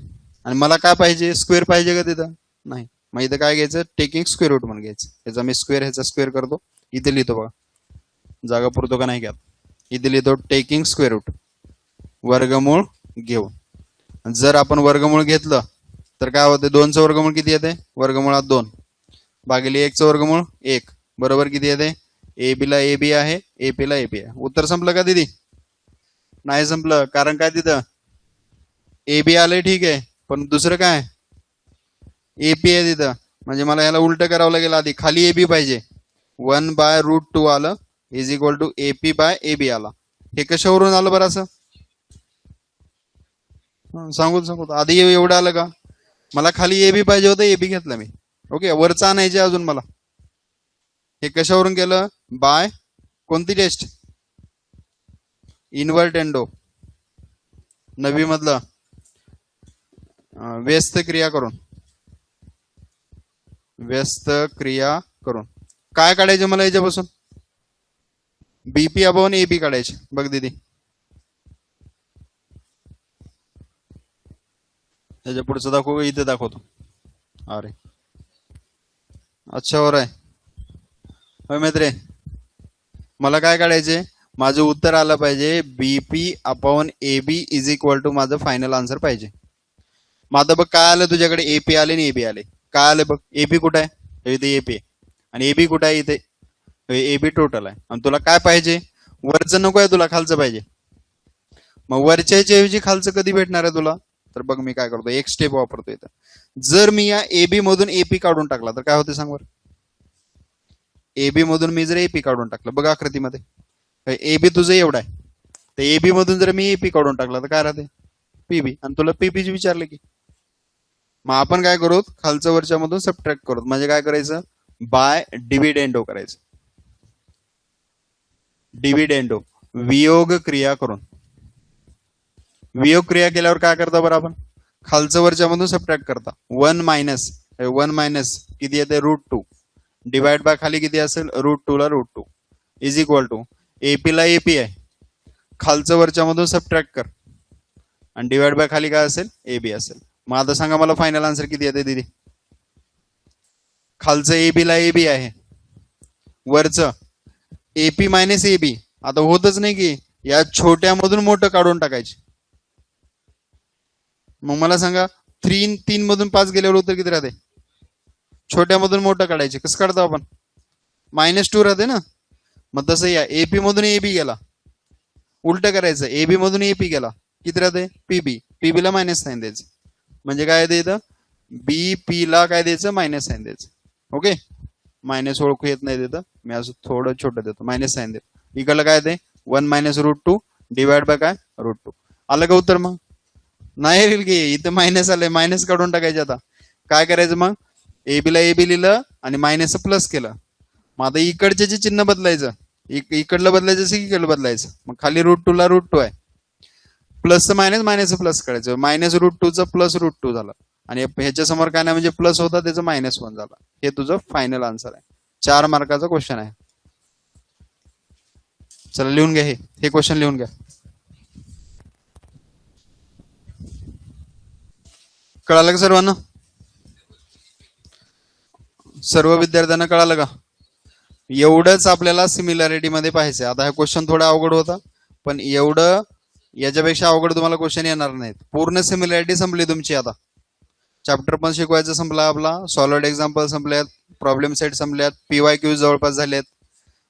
आणि मला काय पाहिजे? स्क्वेअर पाहिजे का तिथं? नाही. मग इथं काय घ्यायचं? टेकिंग स्क्वेअर रूट म्हणून घ्यायचं. ह्याचा मी स्क्वेअर, ह्याचा स्क्वेअर करतो. इथे लिहितो बघा, जागा पुरतो का नाही घ्या. इथे लिहितो टेकिंग स्क्वेअर रूट, वर्गमूळ घेऊन. जर आपण वर्गमूळ घेतलं तर काय होते? 2चं वर्गमूळ किती येते? वर्गमुळात 2 भागिले 1चं वर्गमूळ 1 बरोबर किती येते? AB ला AB आहे, AP ला AP आहे. उत्तर संपलं का दीदी? नाही संपलं. कारण काय? तिथं AB आलंय ठीक आहे, पण दुसरं काय? AP आहे तिथं. म्हणजे मला याला उलट करावं लागेल. आधी खाली AB पाहिजे. 1/√2 आलं इज इक्वल टू AP/AB आला. हे कशावरून आलं बरं? असं सांगू आधी एवढं आलं का? मला खाली AB पाहिजे होतं, AB घेतलं मी. ओके, वरचा आणायचे अजून मला. हे कशावरून केलं? बाय कोणती टेस्ट? इन्व्हर्ट एंडो, 9वी मधलं व्यस्त क्रिया करून. व्यस्त क्रिया करून काय काढायचे मला याच्यापासून? BP अपॉन AB काढायचे. बघ दीदी, त्याच्या पुढचं दाखवू? इथे दाखवतो. अरे अच्छा हो रहा है मित्रे. मला काय काढायचे? माझं उत्तर आलं पाहिजे BP upon AB is equal to माझं फायनल आन्सर पाहिजे. मग आता बघ काय आलं तुझ्याकडे? AP आले आणि AB आले. काय आले बघ? AP कुठं आहे? इथे AP आहे. आणि AB कुठं आहे? इथे AB टोटल आहे. आणि तुला काय पाहिजे? वरचं नको आहे तुला, खालचं पाहिजे. मग वरच्याच्या ऐवजी खालचं कधी भेटणार आहे तुला? तर बघ मी काय करतो, एक स्टेप वापरतो इथं. जर मी या AB मधून AP काढून टाकला तर काय होते सांग बरं? AB मधून मी जर AP काढून टाकलं, बघा आकृतीमध्ये AB तुझं एवढं आहे, तर AB मधून जर मी AP काढून टाकला तर काय राहते? PB. आणि तुला PB विचारलं की मग आपण काय करू? खालचं वरच्या मधून सबट्रॅक्ट करू. म्हणजे काय करायचं? बाय डिव्हिडेंडो करायचं. डिव्हिडेंडो, वियोग क्रिया करून. वियोग क्रिया केल्यावर काय करता बरं आपण? खालचं वरच्या मधून सबट्रॅक्ट करता. 1 मायनस किती येते? √2 डिवाइड बाय खाली किती असेल? √2 ला √2 इज इक्वल टू AP ला AP आहे, खालचं वरच्या मधून सबट्रॅक्ट कर आणि डिवाइड बाय खाली काय असेल? AB असेल. मग आता सांगा मला फायनल आन्सर किती येते दीदी? खालचं AB ला AB आहे, वरचं AP मायनस AB. आता होतच नाही की या छोट्या मधून मोठं काढून टाकायचे. मग मला सांगा 3 मधून 5 गेल्यावर उत्तर किती राहते? छोट्या मधून मोठं काढायचे. कसं काढतो आपण? -2 राहते ना. मग तसं या AP मधून AB गेला, उलट करायचं. AB मधून AP गेला, किती राहते? PB ला मायनस साइन द्यायचं. म्हणजे काय येते इथं? BP ला काय द्यायचं? मायनस साइन द्यायचं. ओके, मायनस ओळखू येत नाही तिथं, मी असं थोडं छोटं देतो, मायनस साइन देतो. इकडलं काय येते? 1 मायनस रूट 2 डिवाइड बाय काय रूट 2. आलं का उत्तर? मग नाही येईल की, इथं मायनस आलंय, मायनस काढून टाकायचे. आता काय करायचं मग, एबीला एबी लिहिलं आणि मायनस प्लस केलं. मग आता इकडचे जे चिन्ह बदलायचं, इकडलं बदलायचं असेल की इकडलं बदलायचं. मग खाली रूट 2 ला रूट 2 आहे, प्लस मायनस मायनस प्लस करायचं. मायनस रूट 2 चं प्लस रूट 2 झालं आणि ह्याच्या समोर काय नाही म्हणजे प्लस होता त्याचं मायनस 1 झालं. हे तुझं फायनल आन्सर आहे. 4 मार्काचा क्वेश्चन आहे. चला लिहून घ्या, हे क्वेश्चन लिहून घ्या. कळालं का सर्वांना? सर्व विद्यार्थ्यांना कळालं का? एवढंच आपल्याला सिमिलॅरिटी मध्ये पाहायचं. आता हा क्वेश्चन थोडा अवघड होता, पण एवढं याच्यापेक्षा अवघड तुम्हाला क्वेश्चन येणार नाहीत. पूर्ण सिमिलॅरिटी संपली तुमची. आता चॅप्टर पण शिकवायचं संपला आपला, सॉलिड एक्झाम्पल संपल्यात, प्रॉब्लेम सेट संपल्यात, PYQ जवळपास झालेत.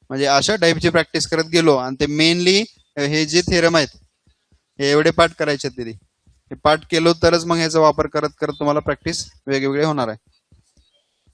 म्हणजे अशा टाईपची प्रॅक्टिस करत गेलो आणि ते मेनली हे जे थेरम आहेत हे एवढे पाठ करायचे. हे पाठ केलो तरच मग ह्याचा वापर करत करत तुम्हाला प्रॅक्टिस वेगवेगळे होणार आहे.